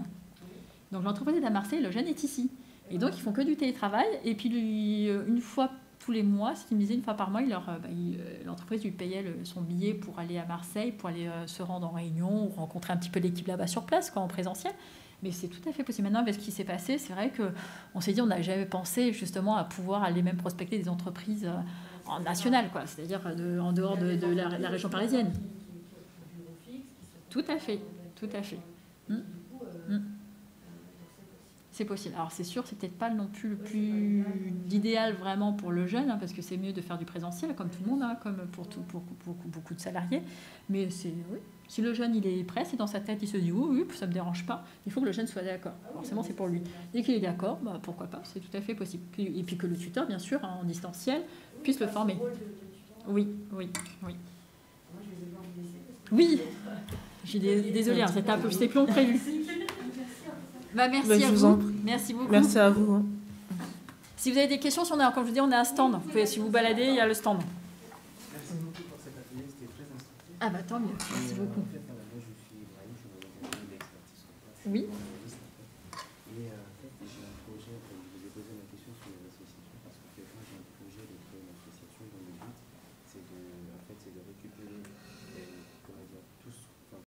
Donc l'entreprise est à Marseille, le jeune est ici. Et donc ils font que du télétravail. Et puis une fois tous les mois, ce qu'il me disait, une fois par mois, l'entreprise lui payait son billet pour aller à Marseille, pour aller se rendre en réunion, ou rencontrer un petit peu l'équipe là-bas sur place, quoi, en présentiel. Mais c'est tout à fait possible. Maintenant, avec ce qui s'est passé, c'est vrai qu'on s'est dit, on n'a jamais pensé justement à pouvoir aller même prospecter des entreprises en nationales, quoi, c'est-à-dire en dehors de la région parisienne. Tout à fait, tout à fait. C'est possible. Alors c'est sûr, c'est peut-être pas non plus le plus idéal vraiment pour le jeune, hein, parce que c'est mieux de faire du présentiel, comme tout le monde, hein, comme pour beaucoup de salariés. Mais oui. Si le jeune il est prêt, c'est dans sa tête, il se dit oui, ça me dérange pas. Il faut que le jeune soit d'accord. Forcément, c'est pour lui. Dès qu'il est d'accord, bah, pourquoi pas, c'est tout à fait possible. Et puis que le tuteur, bien sûr, en distanciel, puisse le former. Oui. Oui. Désolée, c'était un peu plus long que prévu. Bah, merci à vous. Merci beaucoup. Merci à vous. Hein. Si vous avez des questions, comme je vous dis, on a un stand. Vous pouvez, si vous baladez, il y a le stand. Merci beaucoup pour cet atelier, c'était très instructif. Ah bah tant mieux. Merci beaucoup. En fait, moi je suis Ibrahim, je suis dans le cabinet d'expertise comptable. Oui.